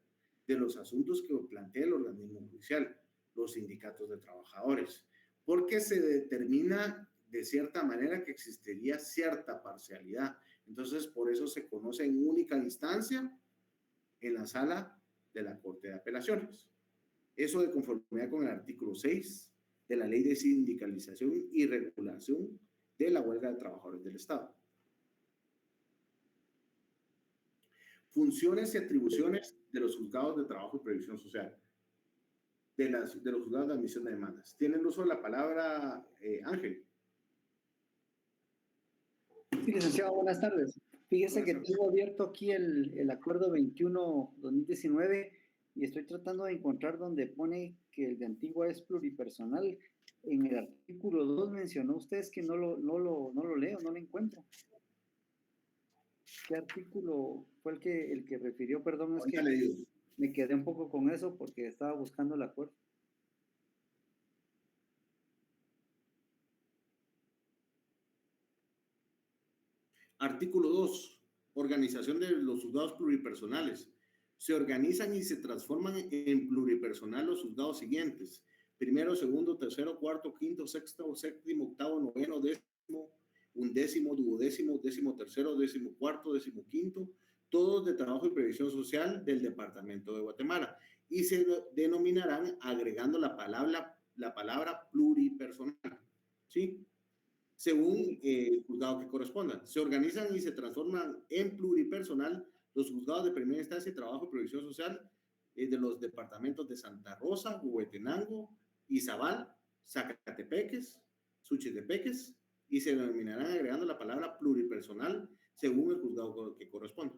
de los asuntos que plantea el organismo judicial, los sindicatos de trabajadores, porque se determina de cierta manera que existiría cierta parcialidad. Entonces, por eso se conoce en única instancia en la sala de la Corte de Apelaciones. Eso de conformidad con el artículo 6 de la Ley de Sindicalización y Regulación de la Huelga de Trabajadores del Estado. Funciones y atribuciones de los juzgados de trabajo y previsión social, de los juzgados de admisión de demandas. ¿Tienen el uso de la palabra, Ángel? Sí, licenciado, buenas tardes. Fíjese que tengo abierto aquí el acuerdo 21-2019 y estoy tratando de encontrar donde pone que el de Antigua es pluripersonal. En el artículo 2 mencionó usted que no lo leo, no lo encuentro. ¿Qué artículo fue el que refirió? Perdón, es que me quedé un poco con eso porque estaba buscando el acuerdo. Artículo 2. Organización de los juzgados pluripersonales. Se organizan y se transforman en pluripersonal los juzgados siguientes: primero, segundo, tercero, cuarto, quinto, sexto, séptimo, octavo, noveno, décimo, undécimo, duodécimo, décimo tercero, décimo cuarto, décimo quinto, todos de trabajo y previsión social del Departamento de Guatemala, y se denominarán agregando la palabra pluripersonal, ¿sí? Según el juzgado que corresponda. Se organizan y se transforman en pluripersonal los juzgados de primera instancia y trabajo y previsión social de los departamentos de Santa Rosa, Huehuetenango, Izabal, Zacatepeques, Suchitepeques, y se denominarán agregando la palabra pluripersonal según el juzgado que corresponda.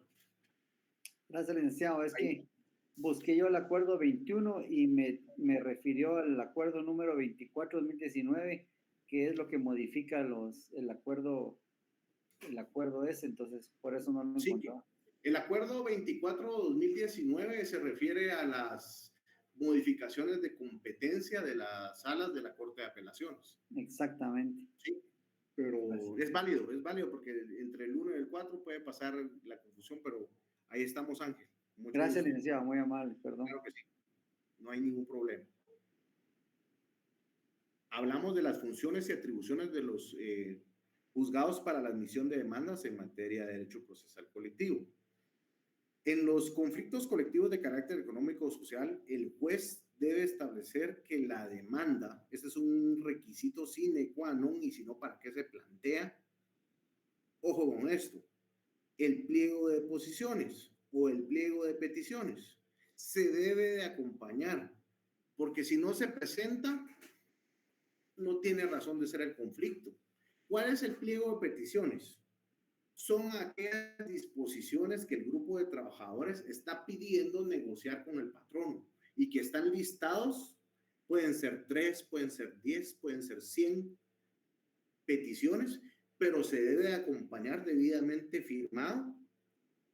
Gracias, licenciado. Es que busqué yo el acuerdo 21 y me refirió al acuerdo número 24-2019, que es lo que modifica el acuerdo ese, entonces por eso no lo encontraba. El acuerdo 24-2019 se refiere a las modificaciones de competencia de las salas de la Corte de Apelaciones. Exactamente. Sí, pero es válido porque entre el 1 y el 4 puede pasar la confusión, pero ahí estamos, Ángel. Gracias, licenciado, muy amable, perdón. Claro que sí, no hay ningún problema. Hablamos de las funciones y atribuciones de los juzgados para la admisión de demandas en materia de derecho procesal colectivo. En los conflictos colectivos de carácter económico o social, el juez debe establecer que la demanda, este es un requisito sine qua non, y si no, ¿para qué se plantea? Ojo con esto, el pliego de posiciones o el pliego de peticiones se debe de acompañar, porque si no se presenta, no tiene razón de ser el conflicto. ¿Cuál es el pliego de peticiones? Son aquellas disposiciones que el grupo de trabajadores está pidiendo negociar con el patrono y que están listados. Pueden ser 3, pueden ser 10, pueden ser 100 peticiones, pero se debe acompañar debidamente firmado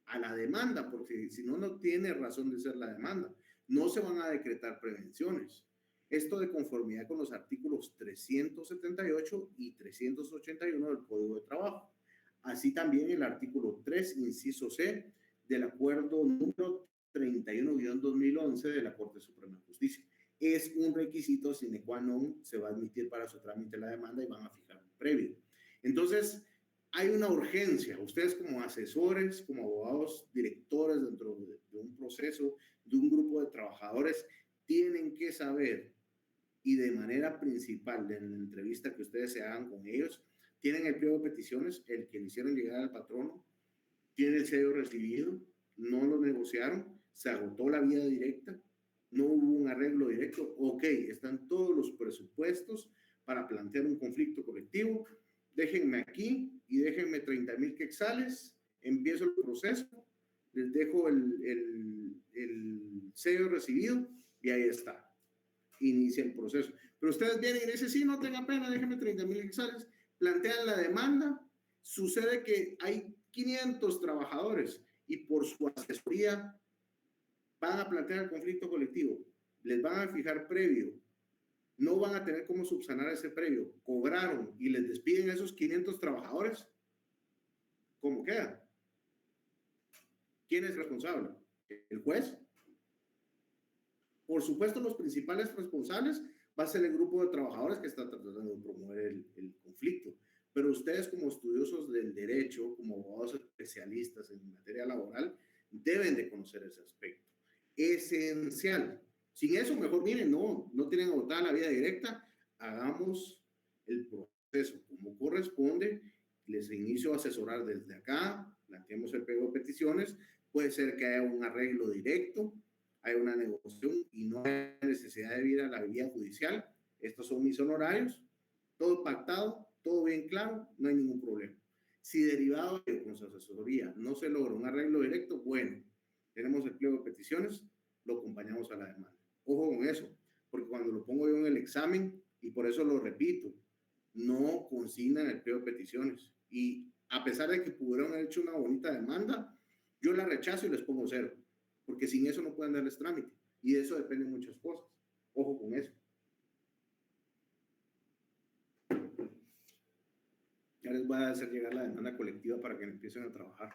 a la demanda, porque si no, no tiene razón de ser la demanda. No se van a decretar prevenciones. Esto de conformidad con los artículos 378 y 381 del Código de Trabajo. Así también el artículo 3, inciso C, del acuerdo número 31-2011 de la Corte Suprema de Justicia. es un requisito sine qua non, se va a admitir para su trámite la demanda y van a fijar un previo. Entonces, hay una urgencia. Ustedes como asesores, como abogados, directores dentro de un proceso, de un grupo de trabajadores, tienen que saber, y de manera principal en la entrevista que ustedes se hagan con ellos, tienen el pliego de peticiones, el que le hicieron llegar al patrono, tiene el sello recibido, no lo negociaron, se agotó la vía directa, no hubo un arreglo directo, ok, están todos los presupuestos para plantear un conflicto colectivo, déjenme aquí y déjenme 30,000 quetzales, empiezo el proceso, les dejo el sello recibido y ahí está, inicia el proceso. Pero ustedes vienen y dicen, sí, no tenga pena, déjenme 30,000 quetzales, plantean la demanda, sucede que hay 500 trabajadores y por su asesoría van a plantear el conflicto colectivo, les van a fijar previo, no van a tener cómo subsanar ese previo, cobraron y les despiden a esos 500 trabajadores, ¿cómo queda? ¿Quién es responsable? ¿El juez? Por supuesto, los principales responsables va a ser el grupo de trabajadores que está tratando de promover el conflicto. Pero ustedes como estudiosos del derecho, como abogados especialistas en materia laboral, deben de conocer ese aspecto. Esencial. Sin eso, mejor miren, no tienen agotada la vía directa, hagamos el proceso como corresponde, les inicio a asesorar desde acá, planteemos el pliego de peticiones, puede ser que haya un arreglo directo, hay una negociación y no hay necesidad de ir a la vía judicial. Estos son mis honorarios, todo pactado, todo bien claro, no hay ningún problema. Si derivado de con su asesoría no se logra un arreglo directo, bueno, tenemos el pliego de peticiones, lo acompañamos a la demanda. Ojo con eso, porque cuando lo pongo yo en el examen, y por eso lo repito, no consignan el pliego de peticiones. Y a pesar de que pudieron haber hecho una bonita demanda, yo la rechazo y les pongo 0, porque sin eso no pueden darles trámite. Y de eso dependen muchas cosas. Ojo con eso. Ya les voy a hacer llegar la demanda colectiva para que empiecen a trabajar.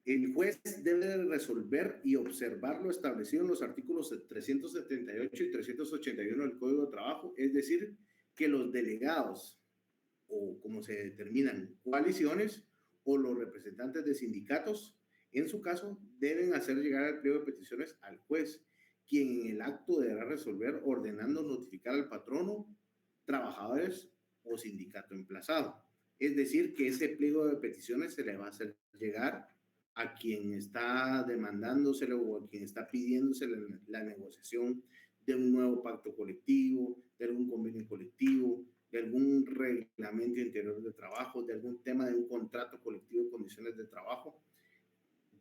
El juez debe resolver y observar lo establecido en los artículos 378 y 381 del Código de Trabajo, es decir, que los delegados, o como se determinan, coaliciones, o los representantes de sindicatos, en su caso, deben hacer llegar el pliego de peticiones al juez, quien en el acto deberá resolver ordenando notificar al patrono, trabajadores o sindicato emplazado. Es decir, que ese pliego de peticiones se le va a hacer llegar a quien está demandándoselo o a quien está pidiéndose la negociación de un nuevo pacto colectivo, de algún convenio colectivo, de algún reglamento interior de trabajo, de algún tema de un contrato colectivo de condiciones de trabajo,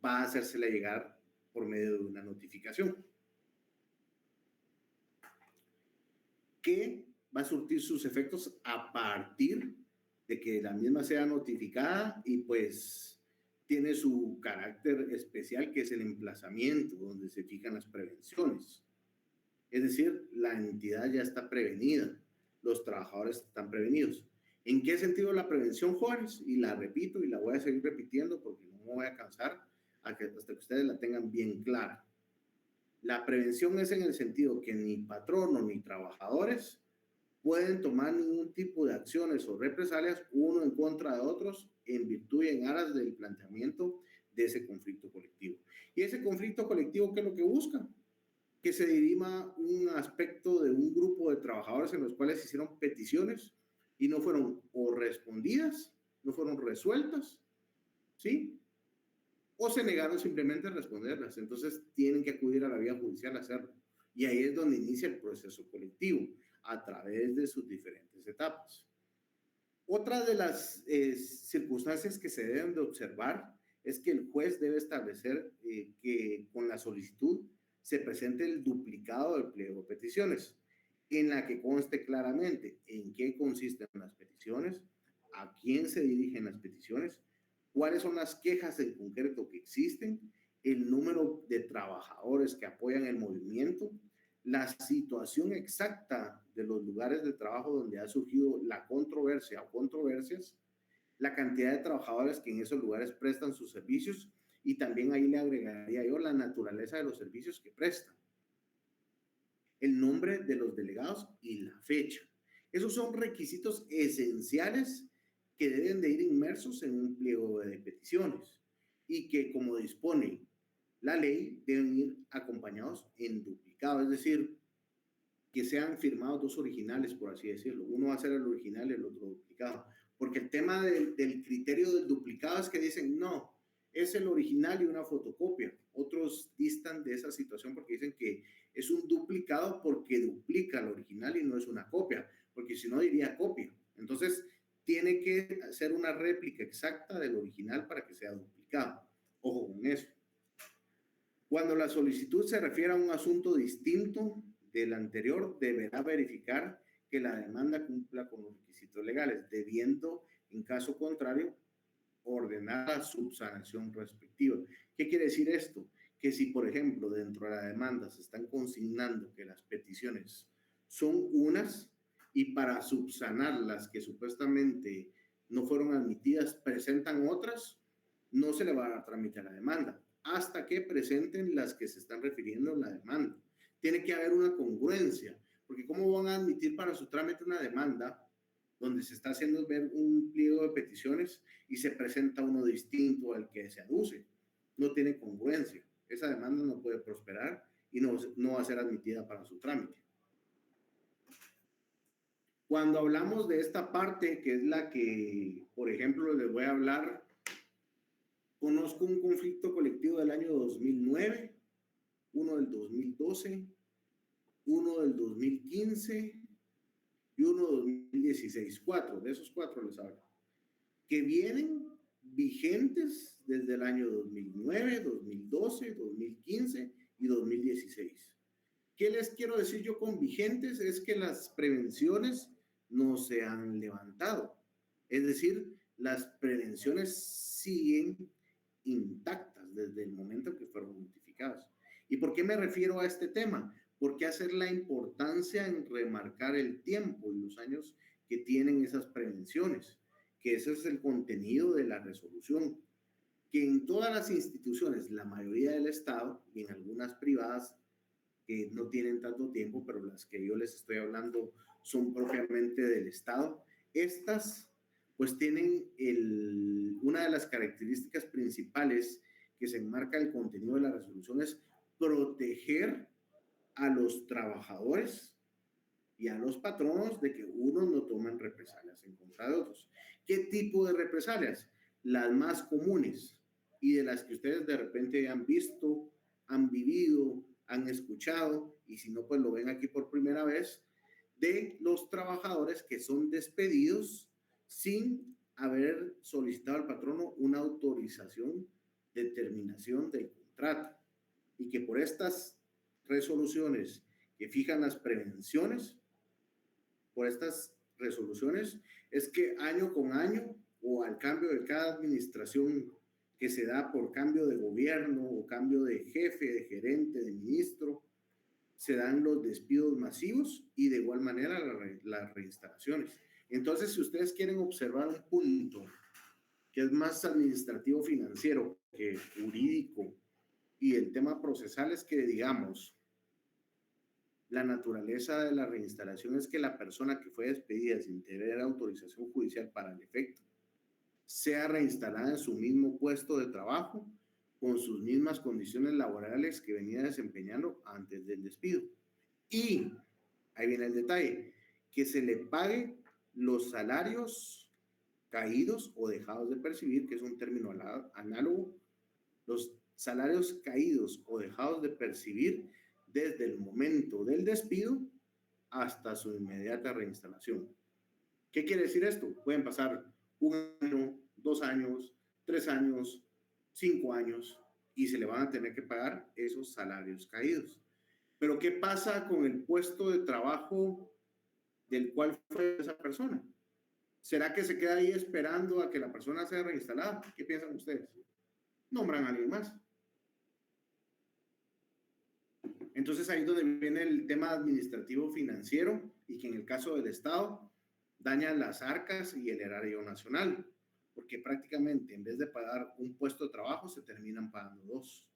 va a hacérsela llegar por medio de una notificación que va a surtir sus efectos a partir de que la misma sea notificada y pues tiene su carácter especial, que es el emplazamiento, donde se fijan las prevenciones. Es decir, la entidad ya está prevenida, los trabajadores están prevenidos. ¿En qué sentido la prevención, jóvenes? Y la repito y la voy a seguir repitiendo porque no me voy a cansar hasta que ustedes la tengan bien clara. La prevención es en el sentido que ni patrono ni trabajadores pueden tomar ningún tipo de acciones o represalias uno en contra de otros en virtud y en aras del planteamiento de ese conflicto colectivo. Y ese conflicto colectivo, ¿qué es lo que busca? Que se dirima un aspecto de un grupo de trabajadores en los cuales se hicieron peticiones y no fueron o respondidas, no fueron resueltas, ¿sí? O se negaron simplemente a responderlas. Entonces tienen que acudir a la vía judicial a hacerlo. Y ahí es donde inicia el proceso colectivo, a través de sus diferentes etapas. Otra de las circunstancias que se deben de observar es que el juez debe establecer que con la solicitud se presente el duplicado del pliego de peticiones, en la que conste claramente en qué consisten las peticiones, a quién se dirigen las peticiones, cuáles son las quejas en concreto que existen, el número de trabajadores que apoyan el movimiento, la situación exacta de los lugares de trabajo donde ha surgido la controversia o controversias, la cantidad de trabajadores que en esos lugares prestan sus servicios y también ahí le agregaría yo la naturaleza de los servicios que prestan. el nombre de los delegados y la fecha. Esos son requisitos esenciales que deben de ir inmersos en un pliego de peticiones y que, como dispone la ley, deben ir acompañados en duplicado, es decir, que sean firmados dos originales, por así decirlo. Uno va a ser el original y el otro duplicado. Porque el tema del criterio del duplicado es que dicen, no, es el original y una fotocopia. Otros distan de esa situación porque dicen que es un duplicado porque duplica el original y no es una copia, porque si no diría copia. Entonces, tiene que ser una réplica exacta del original para que sea duplicado. Ojo con eso. Cuando la solicitud se refiere a un asunto distinto del anterior, deberá verificar que la demanda cumpla con los requisitos legales, debiendo, en caso contrario, ordenar la subsanación respectiva. ¿Qué quiere decir esto? Que si, por ejemplo, dentro de la demanda se están consignando que las peticiones son unas y para subsanar las que supuestamente no fueron admitidas presentan otras, no se le va a tramitar la demanda hasta que presenten las que se están refiriendo en la demanda. Tiene que haber una congruencia, porque ¿cómo van a admitir para su trámite una demanda donde se está haciendo ver un pliego de peticiones y se presenta uno distinto al que se aduce? No tiene congruencia. Esa demanda no puede prosperar y no va a ser admitida para su trámite. Cuando hablamos de esta parte, que es la que, por ejemplo, les voy a hablar, conozco un conflicto colectivo del año 2009, uno del 2012, uno del 2015 y uno del 2016. Cuatro, de esos cuatro les hablo, que vienen vigentes desde el año 2009, 2012, 2015 y 2016. ¿Qué les quiero decir yo con vigentes? Es que las prevenciones no se han levantado. Es decir, las prevenciones siguen intactas desde el momento en que fueron notificadas. ¿Y por qué me refiero a este tema? Porque hacer la importancia en remarcar el tiempo y los años que tienen esas prevenciones, que ese es el contenido de la resolución, que en todas las instituciones, la mayoría del Estado y en algunas privadas que no tienen tanto tiempo, pero las que yo les estoy hablando son propiamente del Estado, estas pues tienen una de las características principales que se enmarca el contenido de la resolución es proteger a los trabajadores y a los patronos de que unos no tomen represalias en contra de otros. ¿Qué tipo de represalias? Las más comunes y de las que ustedes de repente han visto, han vivido, han escuchado, y si no, pues lo ven aquí por primera vez, de los trabajadores que son despedidos sin haber solicitado al patrono una autorización de terminación del contrato y que por estas resoluciones que fijan las prevenciones, por estas resoluciones, es que año con año o al cambio de cada administración que se da por cambio de gobierno o cambio de jefe, de gerente, de ministro, se dan los despidos masivos y de igual manera las reinstalaciones. Entonces, si ustedes quieren observar un punto que es más administrativo financiero que jurídico y el tema procesal es que, digamos, la naturaleza de la reinstalación es que la persona que fue despedida sin tener autorización judicial para el efecto sea reinstalada en su mismo puesto de trabajo con sus mismas condiciones laborales que venía desempeñando antes del despido. Y ahí viene el detalle, que se le pague los salarios caídos o dejados de percibir, que es un término análogo, los salarios caídos o dejados de percibir desde el momento del despido hasta su inmediata reinstalación. ¿Qué quiere decir esto? Pueden pasar 1 año, 2 años, 3 años, 5 años y se le van a tener que pagar esos salarios caídos. Pero ¿qué pasa con el puesto de trabajo del cual fue esa persona? ¿Será que se queda ahí esperando a que la persona sea reinstalada? ¿Qué piensan ustedes? Nombran a alguien más. Entonces ahí es donde viene el tema administrativo financiero y que en el caso del Estado daña las arcas y el erario nacional, porque prácticamente en vez de pagar un puesto de trabajo se terminan pagando dos.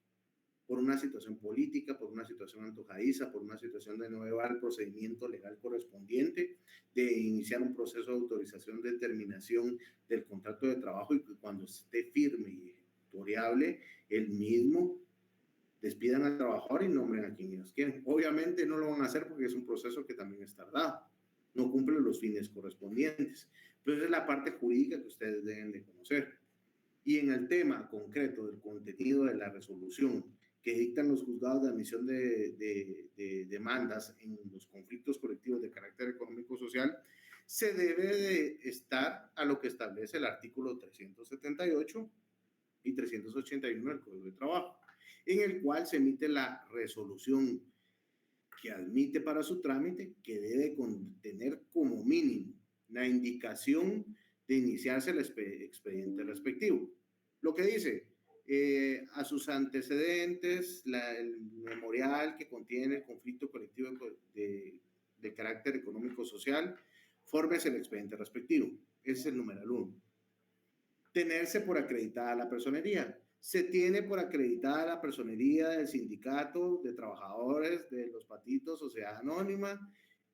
por una situación política, por una situación antojadiza, por una situación de no llevar el procedimiento legal correspondiente, de iniciar un proceso de autorización de terminación del contrato de trabajo y que cuando esté firme y ejecutoriable, el mismo despidan al trabajador y nombren a quien ellos quieren. Obviamente no lo van a hacer porque es un proceso que también es tardado, no cumple los fines correspondientes. Entonces es la parte jurídica que ustedes deben de conocer. Y en el tema concreto del contenido de la resolución que dictan los juzgados de admisión de demandas en los conflictos colectivos de carácter económico-social, se debe de estar a lo que establece el artículo 378 y 381 del Código de Trabajo, en el cual se emite la resolución que admite para su trámite, que debe contener como mínimo la indicación de iniciarse el expediente respectivo. Lo que dice, a sus antecedentes, el memorial que contiene el conflicto colectivo de carácter económico-social, fórmese el expediente respectivo. Ese es el numeral 1. Tenerse por acreditada la personería. Se tiene por acreditada la personería del sindicato de trabajadores de los Patitos Sociedad Anónima,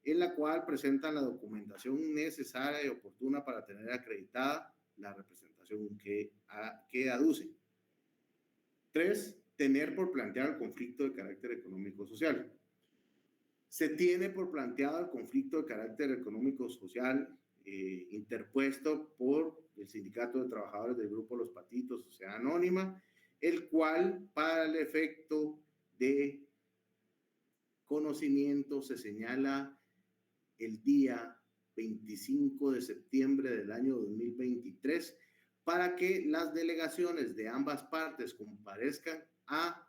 en la cual presentan la documentación necesaria y oportuna para tener acreditada la representación que aducen. 3. Tener por plantear el conflicto de carácter económico-social. Se tiene por planteado el conflicto de carácter económico-social interpuesto por el Sindicato de Trabajadores del Grupo Los Patitos Sociedad Anónima, el cual para el efecto de conocimiento se señala el día 25 de septiembre del año 2023 para que las delegaciones de ambas partes comparezcan a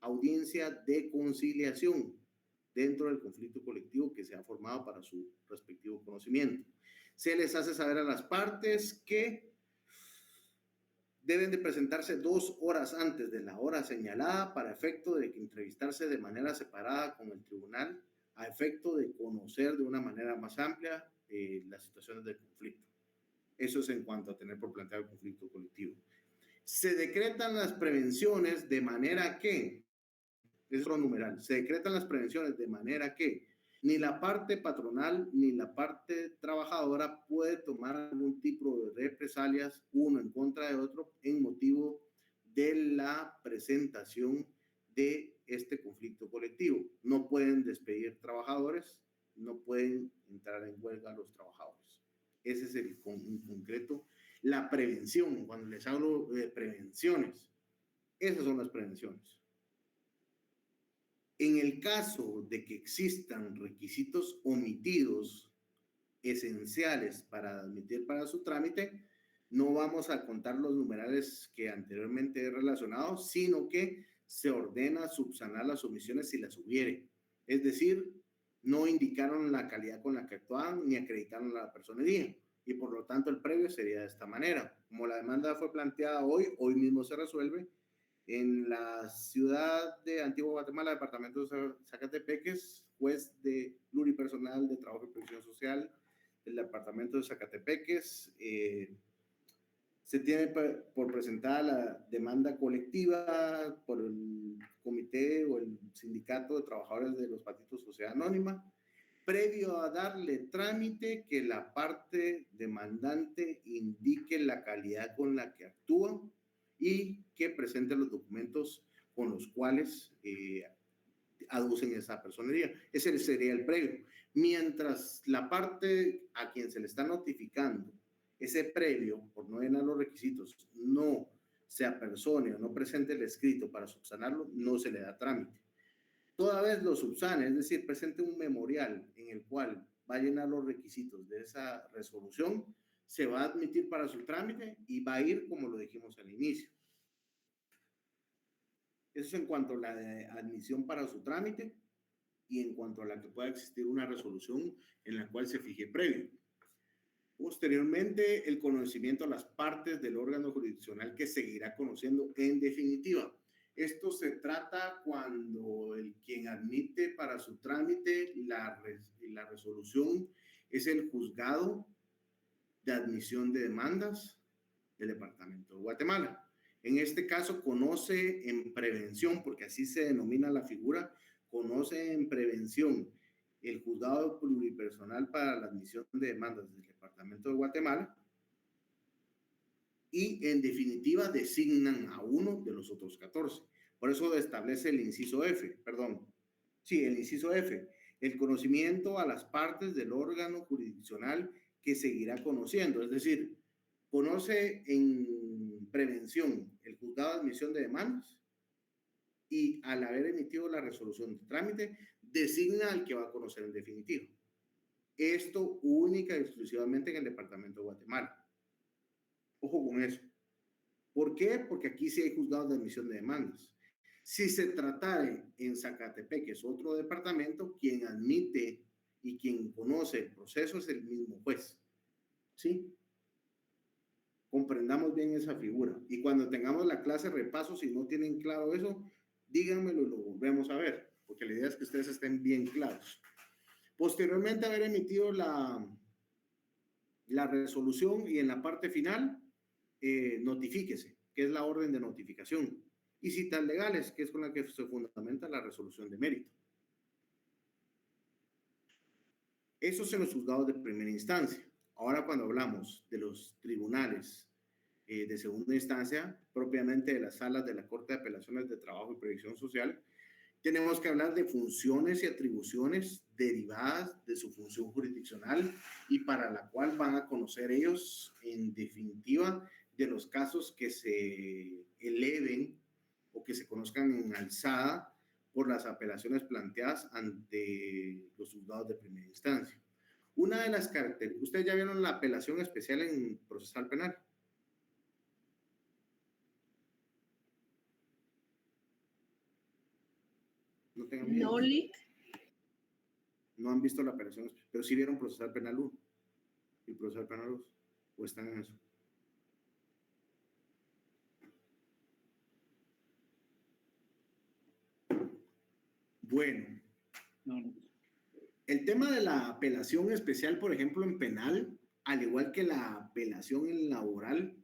audiencia de conciliación dentro del conflicto colectivo que se ha formado para su respectivo conocimiento. Se les hace saber a las partes que deben de presentarse 2 horas antes de la hora señalada para efecto de entrevistarse de manera separada con el tribunal a efecto de conocer de una manera más amplia las situaciones del conflicto. Eso es en cuanto a tener por planteado el conflicto colectivo. Se decretan las prevenciones de manera que, es otro numeral, se decretan las prevenciones de manera que ni la parte patronal ni la parte trabajadora puede tomar algún tipo de represalias uno en contra de otro en motivo de la presentación de este conflicto colectivo. No pueden despedir trabajadores, no pueden entrar en huelga los trabajadores. Ese es en concreto la prevención. Cuando les hablo de prevenciones, esas son las prevenciones. En el caso de que existan requisitos omitidos esenciales para admitir para su trámite, no vamos a contar los numerales que anteriormente he relacionado, sino que se ordena subsanar las omisiones si las hubiere. Es decir, no indicaron la calidad con la que actuaban ni acreditaron la personería. Y por lo tanto el previo sería de esta manera. Como la demanda fue planteada hoy mismo se resuelve. En la ciudad de Antigua Guatemala, departamento de Zacatepeques, juez de pluripersonal de trabajo y previsión social del departamento de Zacatepeques, se tiene por presentada la demanda colectiva por el comité o el sindicato de trabajadores de los Patitos Sociedad Anónima, previo a darle trámite que la parte demandante indique la calidad con la que actúa y que presente los documentos con los cuales aducen esa personería. Ese sería el previo. Mientras la parte a quien se le está notificando ese previo, por no llenar los requisitos, no se apersone o no presente el escrito para subsanarlo, no se le da trámite. Toda vez lo subsane, es decir, presente un memorial en el cual va a llenar los requisitos de esa resolución, se va a admitir para su trámite y va a ir como lo dijimos al inicio. Eso es en cuanto a la admisión para su trámite y en cuanto a la que pueda existir una resolución en la cual se fije previo. Posteriormente, el conocimiento a las partes del órgano jurisdiccional que seguirá conociendo en definitiva. Esto se trata cuando quien admite para su trámite la resolución es el juzgado de admisión de demandas del departamento de Guatemala. En este caso, conoce en prevención, porque así se denomina la figura, conoce en prevención el juzgado pluripersonal para la admisión de demandas del Departamento de Guatemala y en definitiva designan a uno de los otros 14. Por eso establece el inciso F, perdón. Sí, el inciso F, el conocimiento a las partes del órgano jurisdiccional que seguirá conociendo, es decir, conoce en prevención el juzgado de admisión de demandas y al haber emitido la resolución de trámite, designa al que va a conocer en definitivo. Esto única y exclusivamente en el Departamento de Guatemala. Ojo con eso. ¿Por qué? Porque aquí sí hay juzgados de admisión de demandas. Si se tratara en Zacatepec, que es otro departamento, quien admite y quien conoce el proceso es el mismo juez. ¿Sí? Comprendamos bien esa figura. Y cuando tengamos la clase repaso, si no tienen claro eso, díganmelo y lo volvemos a ver, porque la idea es que ustedes estén bien claros. Posteriormente a haber emitido la resolución y en la parte final, notifíquese, que es la orden de notificación, y citas legales, que es con la que se fundamenta la resolución de mérito. Eso es en los juzgados de primera instancia. Ahora cuando hablamos de los tribunales de segunda instancia, propiamente de las salas de la Corte de Apelaciones de Trabajo y Previsión Social, tenemos que hablar de funciones y atribuciones derivadas de su función jurisdiccional y para la cual van a conocer ellos, en definitiva, de los casos que se eleven o que se conozcan en alzada por las apelaciones planteadas ante los juzgados de primera instancia. Una de las características, ustedes ya vieron la apelación especial en procesal penal. No tengan miedo. No, Lick. No han visto la apelación, pero sí vieron procesal penal 1 y procesal penal 2, o están en eso. Bueno, el tema de la apelación especial, por ejemplo, en penal, al igual que la apelación en laboral,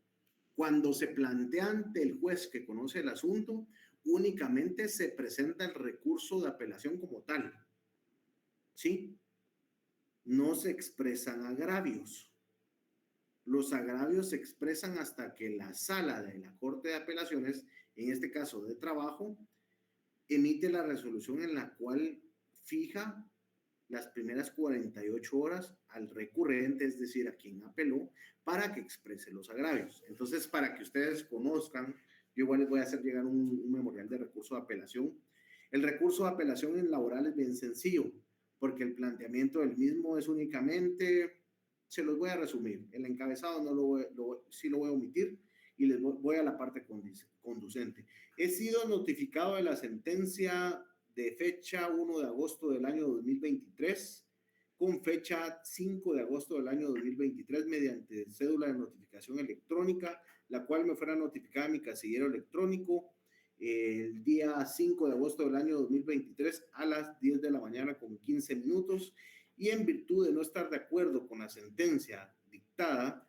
cuando se plantea ante el juez que conoce el asunto, únicamente se presenta el recurso de apelación como tal. ¿Sí? No se expresan agravios. Los agravios se expresan hasta que la sala de la Corte de Apelaciones, en este caso de trabajo, emite la resolución en la cual fija las primeras 48 horas al recurrente, es decir, a quien apeló, para que exprese los agravios. Entonces, para que ustedes conozcan, yo igual les voy a hacer llegar un memorial de recurso de apelación. El recurso de apelación en laboral es bien sencillo, porque el planteamiento del mismo es únicamente, se los voy a resumir, el encabezado no sí lo voy a omitir y les voy a la parte conducente. He sido notificado de la sentencia de fecha 1 de agosto del año 2023, con fecha 5 de agosto del año 2023, mediante cédula de notificación electrónica, la cual me fuera notificada a mi casillero electrónico el día 5 de agosto del año 2023 a las 10 de la mañana con 15 minutos, y en virtud de no estar de acuerdo con la sentencia dictada,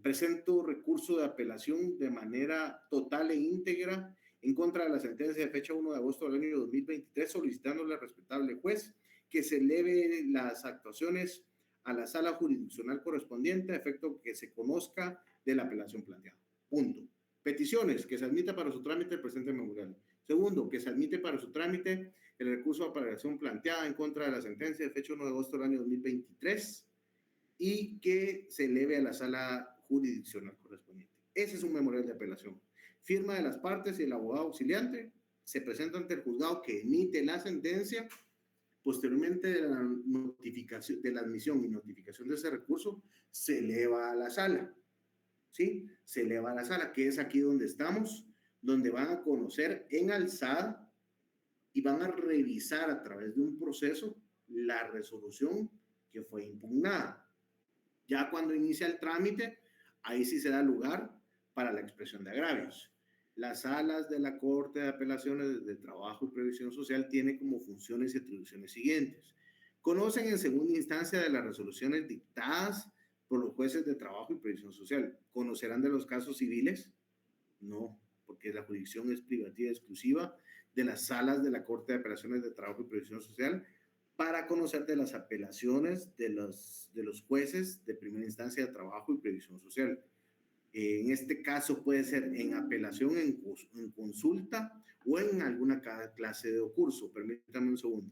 presento recurso de apelación de manera total e íntegra en contra de la sentencia de fecha 1 de agosto del año 2023, solicitándole al respetable juez que se eleve las actuaciones a la sala jurisdiccional correspondiente a efecto que se conozca de la apelación planteada. Punto. Peticiones, que se admita para su trámite el presente memorial. Segundo, que se admite para su trámite el recurso de apelación planteada en contra de la sentencia de fecha 1 de agosto del año 2023 y que se eleve a la sala jurisdiccional correspondiente. Ese es un memorial de apelación. Firma de las partes y el abogado auxiliante, se presenta ante el juzgado que emite la sentencia. Posteriormente de la notificación, de la admisión y notificación de ese recurso, se eleva a la sala. ¿Sí? Se eleva a la sala, que es aquí donde estamos, donde van a conocer en alzada y van a revisar a través de un proceso la resolución que fue impugnada. Ya cuando inicia el trámite, ahí sí se da lugar para la expresión de agravios. Las salas de la Corte de Apelaciones de Trabajo y Previsión Social tienen como funciones y atribuciones siguientes. Conocen en segunda instancia de las resoluciones dictadas por los jueces de Trabajo y Previsión Social. ¿Conocerán de los casos civiles? No. porque la jurisdicción es privativa exclusiva de las salas de la Corte de Apelaciones de Trabajo y Previsión Social para conocer de las apelaciones de los jueces de primera instancia de trabajo y previsión social. En este caso puede ser en apelación, en consulta o en alguna clase de curso. Permítame un segundo.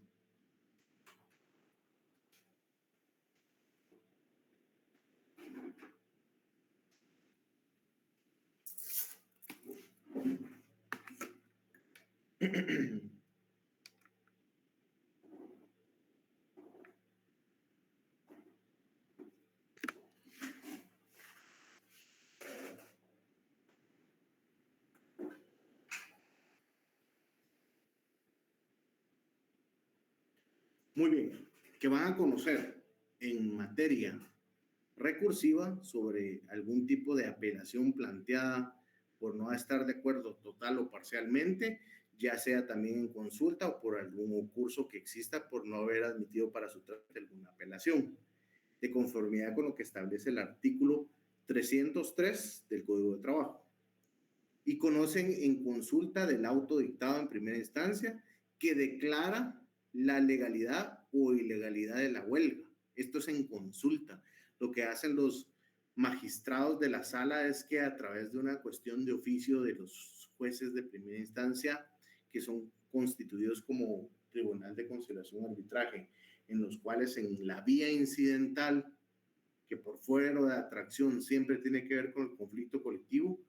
Muy bien, que van a conocer en materia recursiva sobre algún tipo de apelación planteada por no estar de acuerdo total o parcialmente, ya sea también en consulta o por algún curso que exista por no haber admitido para su trámite alguna apelación, de conformidad con lo que establece el artículo 303 del Código de Trabajo. Y conocen en consulta del auto dictado en primera instancia que declara la legalidad o ilegalidad de la huelga. Esto es en consulta. Lo que hacen los magistrados de la sala es que a través de una cuestión de oficio de los jueces de primera instancia, que son constituidos como Tribunal de Conciliación y Arbitraje, en los cuales en la vía incidental, que por fuero de atracción siempre tiene que ver con el conflicto colectivo,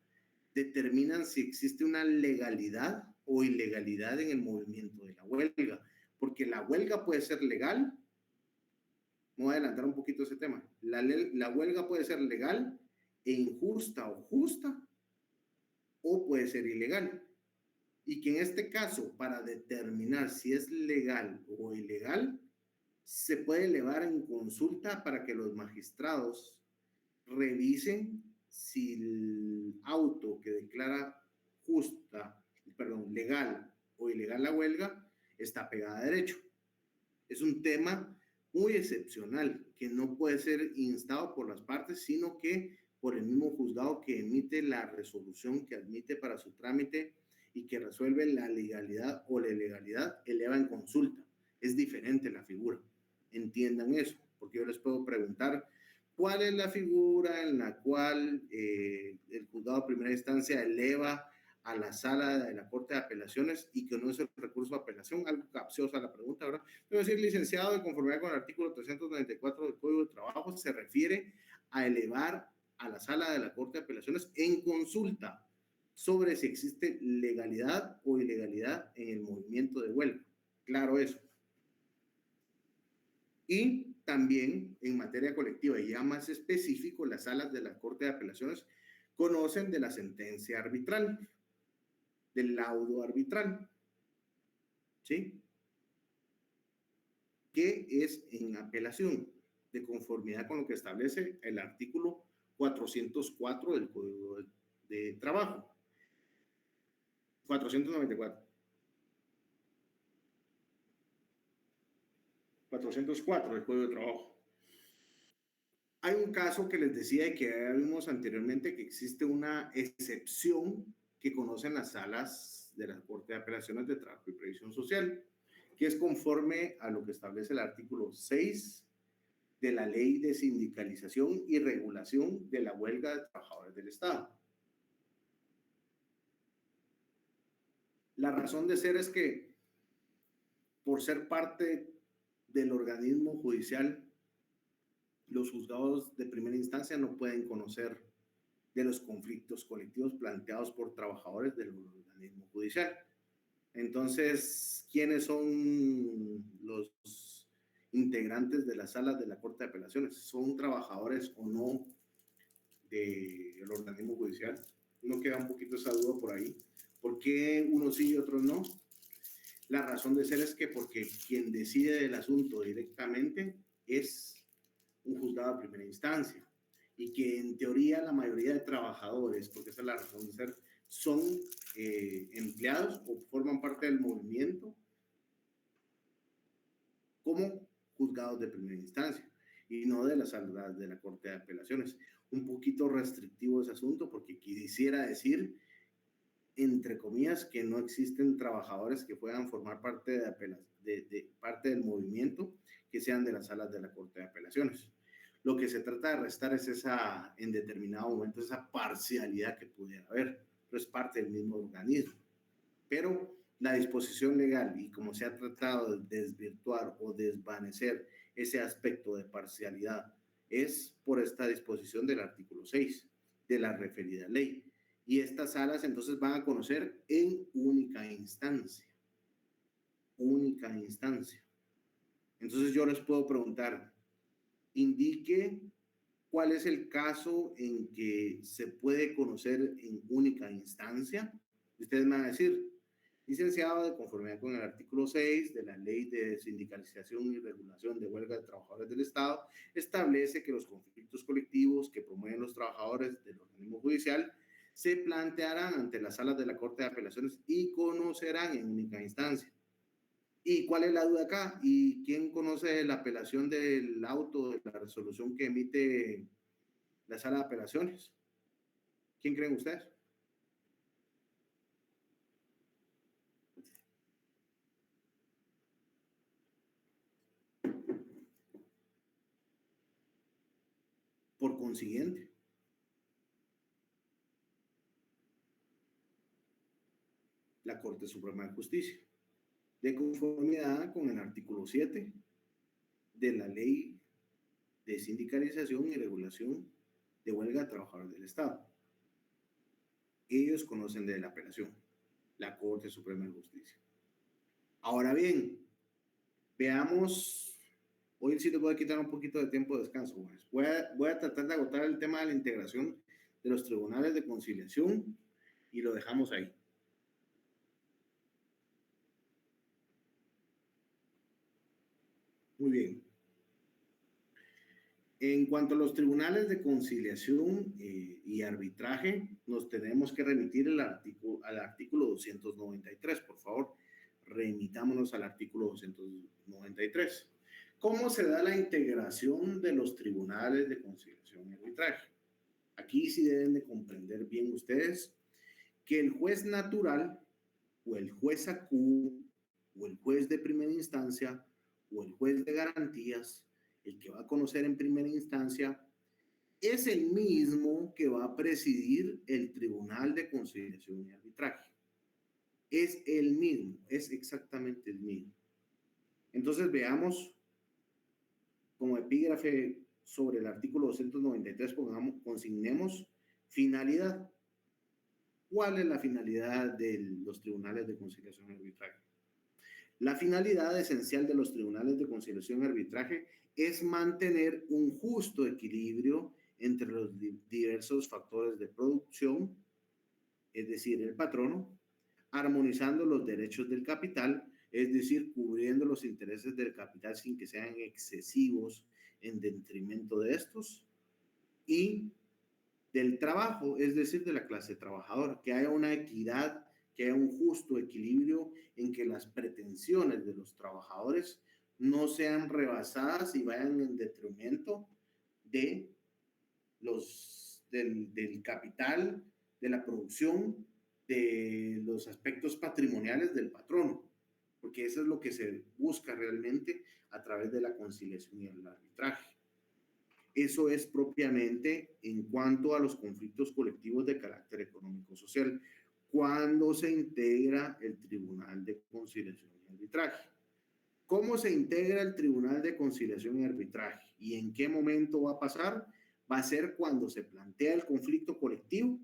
determinan si existe una legalidad o ilegalidad en el movimiento de la huelga, porque la huelga puede ser legal. Me voy a adelantar un poquito ese tema. La huelga puede ser legal e injusta o justa, o puede ser ilegal. Y que en este caso, para determinar si es legal o ilegal, se puede elevar en consulta para que los magistrados revisen si el auto que declara legal o ilegal la huelga está pegada a derecho. Es un tema muy excepcional que no puede ser instado por las partes, sino que por el mismo juzgado que emite la resolución que admite para su trámite y que resuelve la legalidad o la ilegalidad, eleva en consulta. Es diferente la figura. Entiendan eso, porque yo les puedo preguntar cuál es la figura en la cual el juzgado de primera instancia eleva a la sala de la Corte de Apelaciones y que no es el recurso de apelación. Algo capciosa la pregunta, ¿verdad? Debo decir, licenciado, de conformidad con el artículo 394 del Código de Trabajo, se refiere a elevar a la sala de la Corte de Apelaciones en consulta sobre si existe legalidad o ilegalidad en el movimiento de huelga. Claro eso. Y también en materia colectiva, y ya más específico, las salas de la Corte de Apelaciones conocen de la sentencia arbitral, del laudo arbitral, ¿sí? Que es en apelación, de conformidad con lo que establece el artículo 404 del Código de Trabajo. 494. 404 del Código de Trabajo. Hay un caso que les decía que ya vimos anteriormente que existe una excepción que conocen las salas de la Corte de Apelaciones de Trabajo y Previsión Social, que es conforme a lo que establece el artículo 6 de la Ley de Sindicalización y Regulación de la Huelga de Trabajadores del Estado. La razón de ser es que, por ser parte del organismo judicial, los juzgados de primera instancia no pueden conocer de los conflictos colectivos planteados por trabajadores del organismo judicial. Entonces, ¿quiénes son los integrantes de las salas de la Corte de Apelaciones? ¿Son trabajadores o no del organismo judicial? No queda un poquito esa duda por ahí. ¿Por qué unos sí y otros no? La razón de ser es que porque quien decide del asunto directamente es un juzgado de primera instancia y que en teoría la mayoría de trabajadores, porque esa es la razón de ser, son empleados o forman parte del movimiento como juzgados de primera instancia y no de las salas de la Corte de Apelaciones. Un poquito restrictivo ese asunto porque quisiera decir entre comillas, que no existen trabajadores que puedan formar parte de parte del movimiento que sean de las salas de la Corte de Apelaciones. Lo que se trata de restar es esa, en determinado momento, esa parcialidad que pudiera haber, pero es parte del mismo organismo. Pero la disposición legal y como se ha tratado de desvirtuar o desvanecer ese aspecto de parcialidad es por esta disposición del artículo 6 de la referida ley. Y estas salas entonces van a conocer en única instancia. Única instancia. Entonces yo les puedo preguntar, indique cuál es el caso en que se puede conocer en única instancia. Ustedes me van a decir, licenciado, de conformidad con el artículo 6 de la Ley de Sindicalización y Regulación de Huelga de Trabajadores del Estado, establece que los conflictos colectivos que promueven los trabajadores del organismo judicial se plantearán ante las salas de la Corte de Apelaciones y conocerán en única instancia. ¿Y cuál es la duda acá? ¿Y quién conoce la apelación del auto, de la resolución que emite la sala de apelaciones? ¿Quién creen ustedes? Por consiguiente, la Corte Suprema de Justicia, de conformidad con el artículo 7 de la Ley de Sindicalización y Regulación de Huelga de Trabajadores del Estado. Ellos conocen de la apelación, la Corte Suprema de Justicia. Ahora bien, veamos, hoy sí les voy a quitar un poquito de tiempo de descanso. Voy a tratar de agotar el tema de la integración de los tribunales de conciliación y lo dejamos ahí. Muy bien. En cuanto a los tribunales de conciliación y arbitraje, nos tenemos que remitir al artículo 293, por favor. Remitámonos al artículo 293. ¿Cómo se da la integración de los tribunales de conciliación y arbitraje? Aquí sí deben de comprender bien ustedes que el juez natural o el juez acuo o el juez de primera instancia o el juez de garantías, el que va a conocer en primera instancia, es el mismo que va a presidir el Tribunal de Conciliación y Arbitraje. Es el mismo, es exactamente el mismo. Entonces veamos como epígrafe sobre el artículo 293, consignemos finalidad. ¿Cuál es la finalidad de los tribunales de conciliación y arbitraje? La finalidad esencial de los tribunales de conciliación y arbitraje es mantener un justo equilibrio entre los diversos factores de producción, es decir, el patrono, armonizando los derechos del capital, es decir, cubriendo los intereses del capital sin que sean excesivos en detrimento de estos, y del trabajo, es decir, de la clase trabajadora, que haya una equidad, que haya un justo equilibrio en que las pretensiones de los trabajadores no sean rebasadas y vayan en detrimento de del capital, de la producción, de los aspectos patrimoniales del patrono, porque eso es lo que se busca realmente a través de la conciliación y el arbitraje. Eso es propiamente en cuanto a los conflictos colectivos de carácter económico-social, cuando se integra el Tribunal de Conciliación y Arbitraje. ¿Cómo se integra el Tribunal de Conciliación y Arbitraje? ¿Y en qué momento va a pasar? Va a ser cuando se plantea el conflicto colectivo.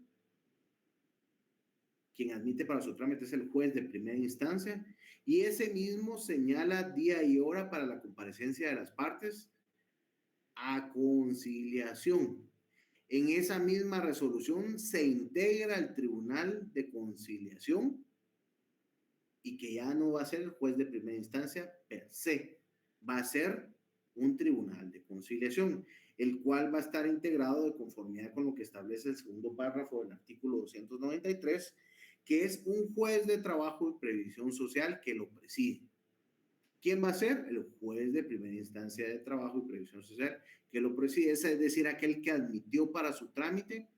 Quien admite para su trámite es el juez de primera instancia y ese mismo señala día y hora para la comparecencia de las partes a conciliación. En esa misma resolución se integra el Tribunal de Conciliación y que ya no va a ser el juez de primera instancia per se, va a ser un tribunal de conciliación, el cual va a estar integrado de conformidad con lo que establece el segundo párrafo del artículo 293, que es un juez de trabajo y previsión social que lo preside. ¿Quién va a ser? El juez de primera instancia de trabajo y previsión social que lo preside, es decir, aquel que admitió para su trámite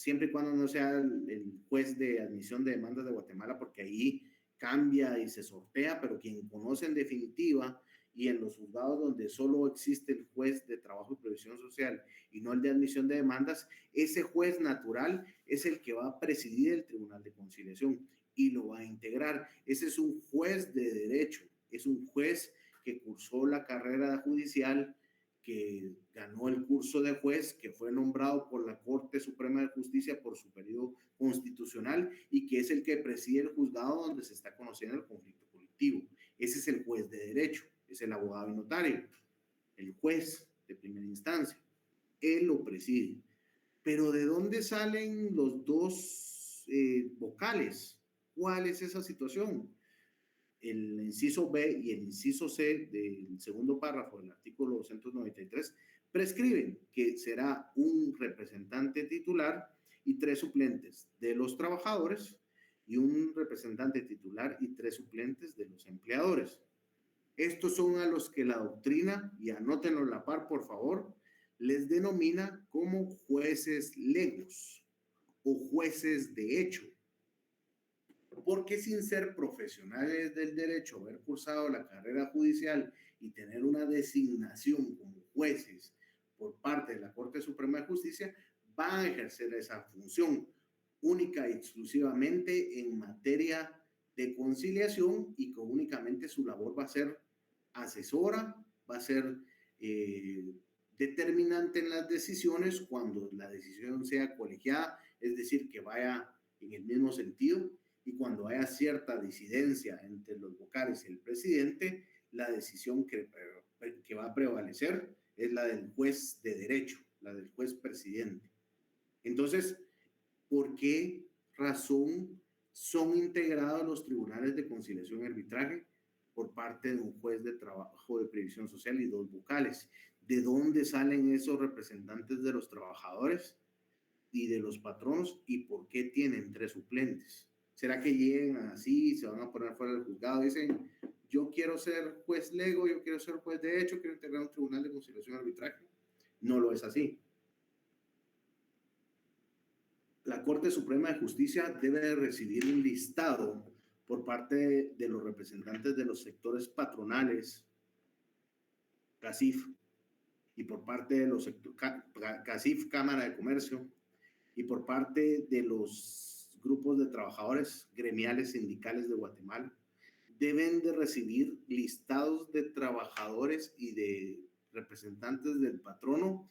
siempre y cuando no sea el juez de admisión de demandas de Guatemala, porque ahí cambia y se sortea, pero quien conoce en definitiva y en los juzgados donde solo existe el juez de trabajo y previsión social y no el de admisión de demandas, ese juez natural es el que va a presidir el Tribunal de Conciliación y lo va a integrar. Ese es un juez de derecho, es un juez que cursó la carrera judicial, que ganó el curso de juez, que fue nombrado por la Corte Suprema de Justicia por su periodo constitucional y que es el que preside el juzgado donde se está conociendo el conflicto colectivo. Ese es el juez de derecho, es el abogado y notario, el juez de primera instancia. Él lo preside. Pero ¿de dónde salen los dos vocales? ¿Cuál es esa situación? El inciso B y el inciso C del segundo párrafo del artículo 293 prescriben que será un representante titular y 3 suplentes de los trabajadores y un representante titular y 3 suplentes de los empleadores. Estos son a los que la doctrina, y anótenlo a la par por favor, les denomina como jueces legos o jueces de hecho. Porque sin ser profesionales del derecho, haber cursado la carrera judicial y tener una designación como jueces por parte de la Corte Suprema de Justicia, van a ejercer esa función única y exclusivamente en materia de conciliación y que únicamente su labor va a ser asesora, va a ser determinante en las decisiones cuando la decisión sea colegiada, es decir, que vaya en el mismo sentido, y cuando haya cierta disidencia entre los vocales y el presidente, la decisión que va a prevalecer es la del juez de derecho, la del juez presidente. Entonces, ¿por qué razón son integrados los tribunales de conciliación y arbitraje por parte de un juez de trabajo de previsión social y 2 vocales? ¿De dónde salen esos representantes de los trabajadores y de los patronos y por qué tienen 3 suplentes? ¿Será que llegan así, se van a poner fuera del juzgado y dicen, yo quiero ser juez lego, yo quiero ser juez de hecho, quiero integrar un tribunal de conciliación y arbitraje? No lo es así. La Corte Suprema de Justicia debe de recibir un listado por parte de los representantes de los sectores patronales, CACIF, y por parte de los CACIF, Cámara de Comercio, y por parte de los grupos de trabajadores gremiales sindicales de Guatemala, deben de recibir listados de trabajadores y de representantes del patrono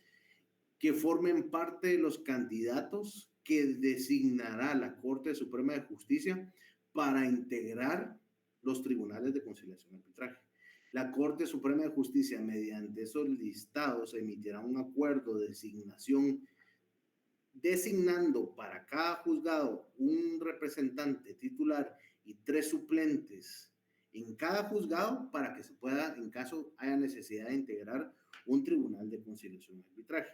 que formen parte de los candidatos que designará la Corte Suprema de Justicia para integrar los tribunales de conciliación y arbitraje. La Corte Suprema de Justicia, mediante esos listados, emitirá un acuerdo de designación designando para cada juzgado un representante titular y 3 suplentes en cada juzgado para que se pueda, en caso haya necesidad de integrar un tribunal de conciliación y arbitraje.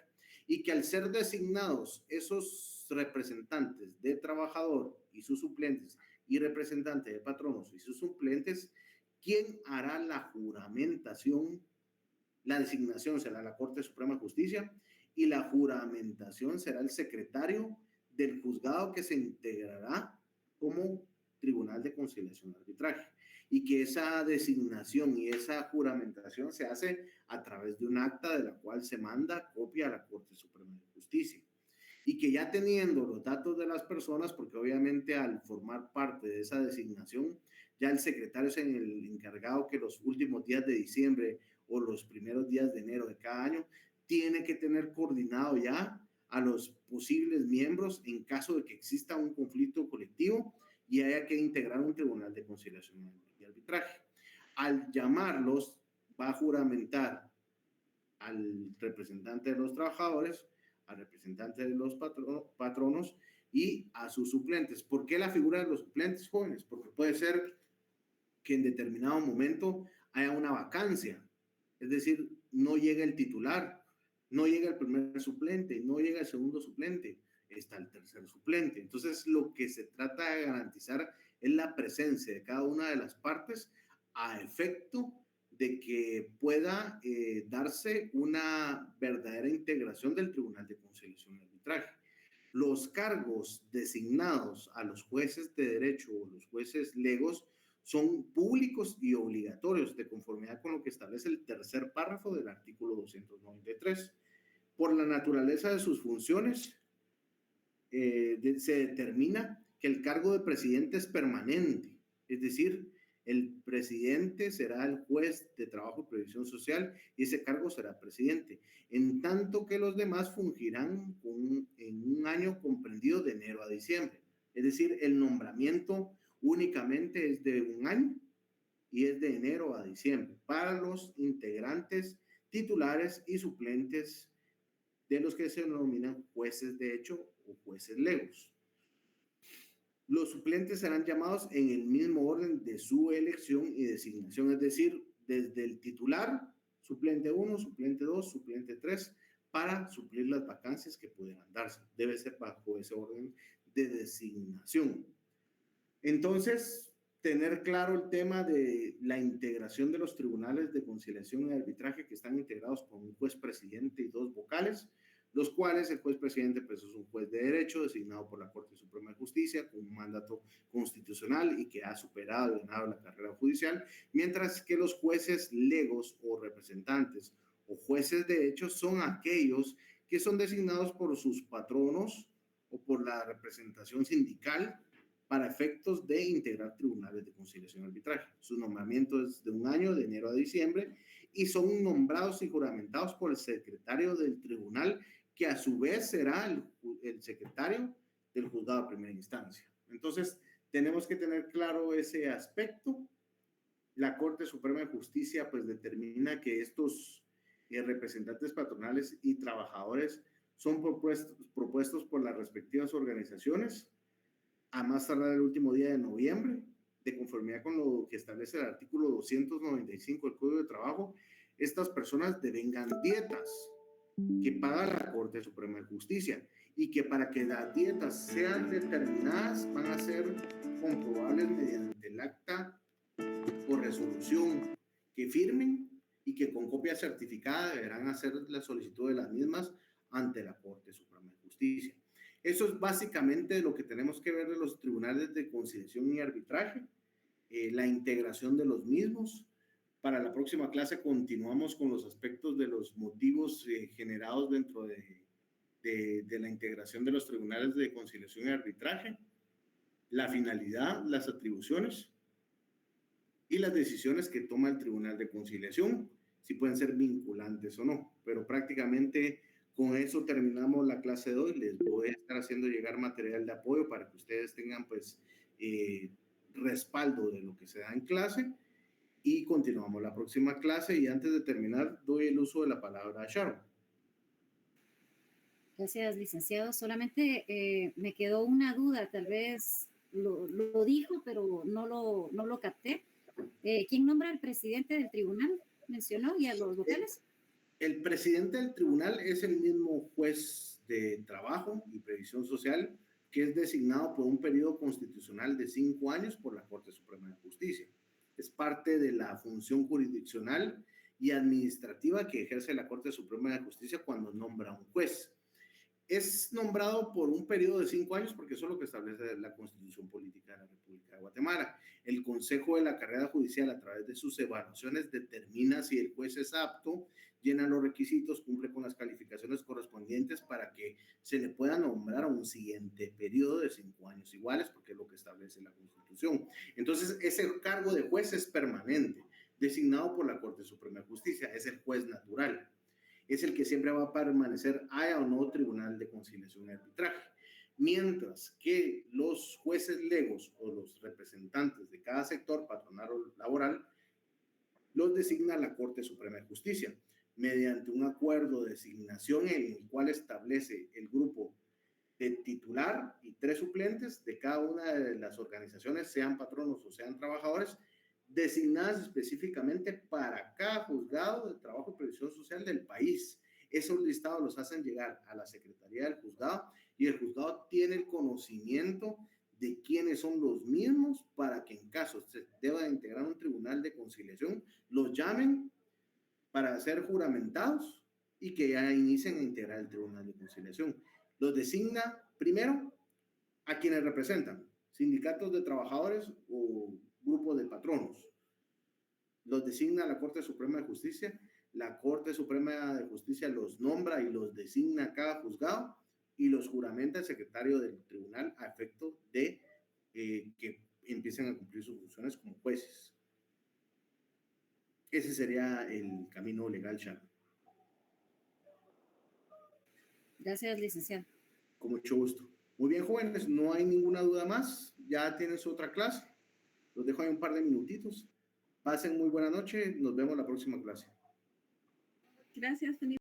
Y que al ser designados esos representantes de trabajador y sus suplentes y representantes de patronos y sus suplentes, ¿quién hará la juramentación? La designación será la Corte Suprema de Justicia y la juramentación será el secretario del juzgado que se integrará como Tribunal de Conciliación y Arbitraje. Y que esa designación y esa juramentación se hace a través de un acta de la cual se manda copia a la Corte Suprema de Justicia. Y que ya teniendo los datos de las personas, porque obviamente al formar parte de esa designación, ya el secretario es el encargado que los últimos días de diciembre o los primeros días de enero de cada año tiene que tener coordinado ya a los posibles miembros en caso de que exista un conflicto colectivo y haya que integrar un tribunal de conciliación y arbitraje. Al llamarlos, va a juramentar al representante de los trabajadores, al representante de los patronos y a sus suplentes. ¿Por qué la figura de los suplentes, jóvenes? Porque puede ser que en determinado momento haya una vacancia, es decir, no llega el titular, no llega el primer suplente, no llega el segundo suplente, está el tercer suplente. Entonces, lo que se trata de garantizar es la presencia de cada una de las partes a efecto de que pueda darse una verdadera integración del Tribunal de Conciliación y Arbitraje. Los cargos designados a los jueces de derecho o los jueces legos son públicos y obligatorios de conformidad con lo que establece el tercer párrafo del artículo 293. Por la naturaleza de sus funciones, se determina que el cargo de presidente es permanente, es decir, el presidente será el juez de trabajo y previsión social y ese cargo será presidente, en tanto que los demás fungirán en un año comprendido de enero a diciembre. Es decir, el nombramiento únicamente es de un año y es de enero a diciembre para los integrantes titulares y suplentes de los que se denominan jueces de hecho o jueces legos. Los suplentes serán llamados en el mismo orden de su elección y designación, es decir, desde el titular, suplente 1, suplente 2, suplente 3, para suplir las vacancias que pudieran darse. Debe ser bajo ese orden de designación. Entonces, tener claro el tema de la integración de los tribunales de conciliación y arbitraje que están integrados por un juez presidente y 2 vocales, los cuales el juez presidente pues, es un juez de derecho designado por la Corte Suprema de Justicia con un mandato constitucional y que ha superado y ganado la carrera judicial, mientras que los jueces legos o representantes o jueces de hecho son aquellos que son designados por sus patronos o por la representación sindical para efectos de integrar tribunales de conciliación y arbitraje. Su nombramiento es de un año, de enero a diciembre, y son nombrados y juramentados por el secretario del tribunal, que a su vez será el secretario del juzgado de primera instancia. Entonces, tenemos que tener claro ese aspecto. La Corte Suprema de Justicia pues determina que estos representantes patronales y trabajadores son propuestos por las respectivas organizaciones a más tardar el último día de noviembre, de conformidad con lo que establece el artículo 295 del Código de Trabajo. Estas personas devengan dietas que paga la Corte Suprema de Justicia y que para que las dietas sean determinadas van a ser comprobables mediante el acta o resolución que firmen y que con copia certificada deberán hacer la solicitud de las mismas ante la Corte Suprema de Justicia. Eso es básicamente lo que tenemos que ver de los tribunales de conciliación y arbitraje, la integración de los mismos. Para la próxima clase continuamos con los aspectos de los motivos generados dentro de la integración de los tribunales de conciliación y arbitraje, la finalidad, las atribuciones y las decisiones que toma el tribunal de conciliación, si pueden ser vinculantes o no. Pero prácticamente con eso terminamos la clase de hoy. Les voy a estar haciendo llegar material de apoyo para que ustedes tengan pues respaldo de lo que se da en clase. Y continuamos la próxima clase y antes de terminar doy el uso de la palabra a Sharon. Gracias, licenciado. Solamente me quedó una duda, tal vez lo dijo, pero no lo capté. ¿Quién nombra al presidente del tribunal? ¿Mencionó? ¿Y a los vocales? El presidente del tribunal es el mismo juez de trabajo y previsión social que es designado por un periodo constitucional de 5 años por la Corte Suprema de Justicia. Es parte de la función jurisdiccional y administrativa que ejerce la Corte Suprema de Justicia cuando nombra a un juez. Es nombrado por un periodo de 5 años porque eso es lo que establece la Constitución Política de la República de Guatemala. El Consejo de la Carrera Judicial, a través de sus evaluaciones, determina si el juez es apto, llena los requisitos, cumple con las calificaciones correspondientes para que se le pueda nombrar a un siguiente periodo de 5 años iguales, porque es lo que establece la Constitución. Entonces, ese cargo de juez es permanente, designado por la Corte Suprema de Justicia, es el juez natural. Es el que siempre va a permanecer, haya o no tribunal de conciliación y arbitraje. Mientras que los jueces legos o los representantes de cada sector patronal o laboral los designa la Corte Suprema de Justicia mediante un acuerdo de designación en el cual establece el grupo de titular y 3 suplentes de cada una de las organizaciones, sean patronos o sean trabajadores, designadas específicamente para cada juzgado de trabajo y previsión social del país. Esos listados los hacen llegar a la Secretaría del Juzgado y el juzgado tiene el conocimiento de quiénes son los mismos para que en caso se deba de integrar un tribunal de conciliación, los llamen para ser juramentados y que ya inicien a integrar el tribunal de conciliación. Los designa Primero, a quienes representan, sindicatos de trabajadores o grupos de patronos. Los designa la Corte Suprema de Justicia. La Corte Suprema de Justicia los nombra y los designa a cada juzgado y los juramenta el secretario del tribunal a efecto de que empiecen a cumplir sus funciones como jueces. Ese sería el camino legal, Sharon. Gracias, licenciado. Con mucho gusto. Muy bien, jóvenes, no hay ninguna duda más. Ya tienen su otra clase. Los dejo ahí un par de minutitos. Pasen muy buena noche. Nos vemos la próxima clase. Gracias, Felipe.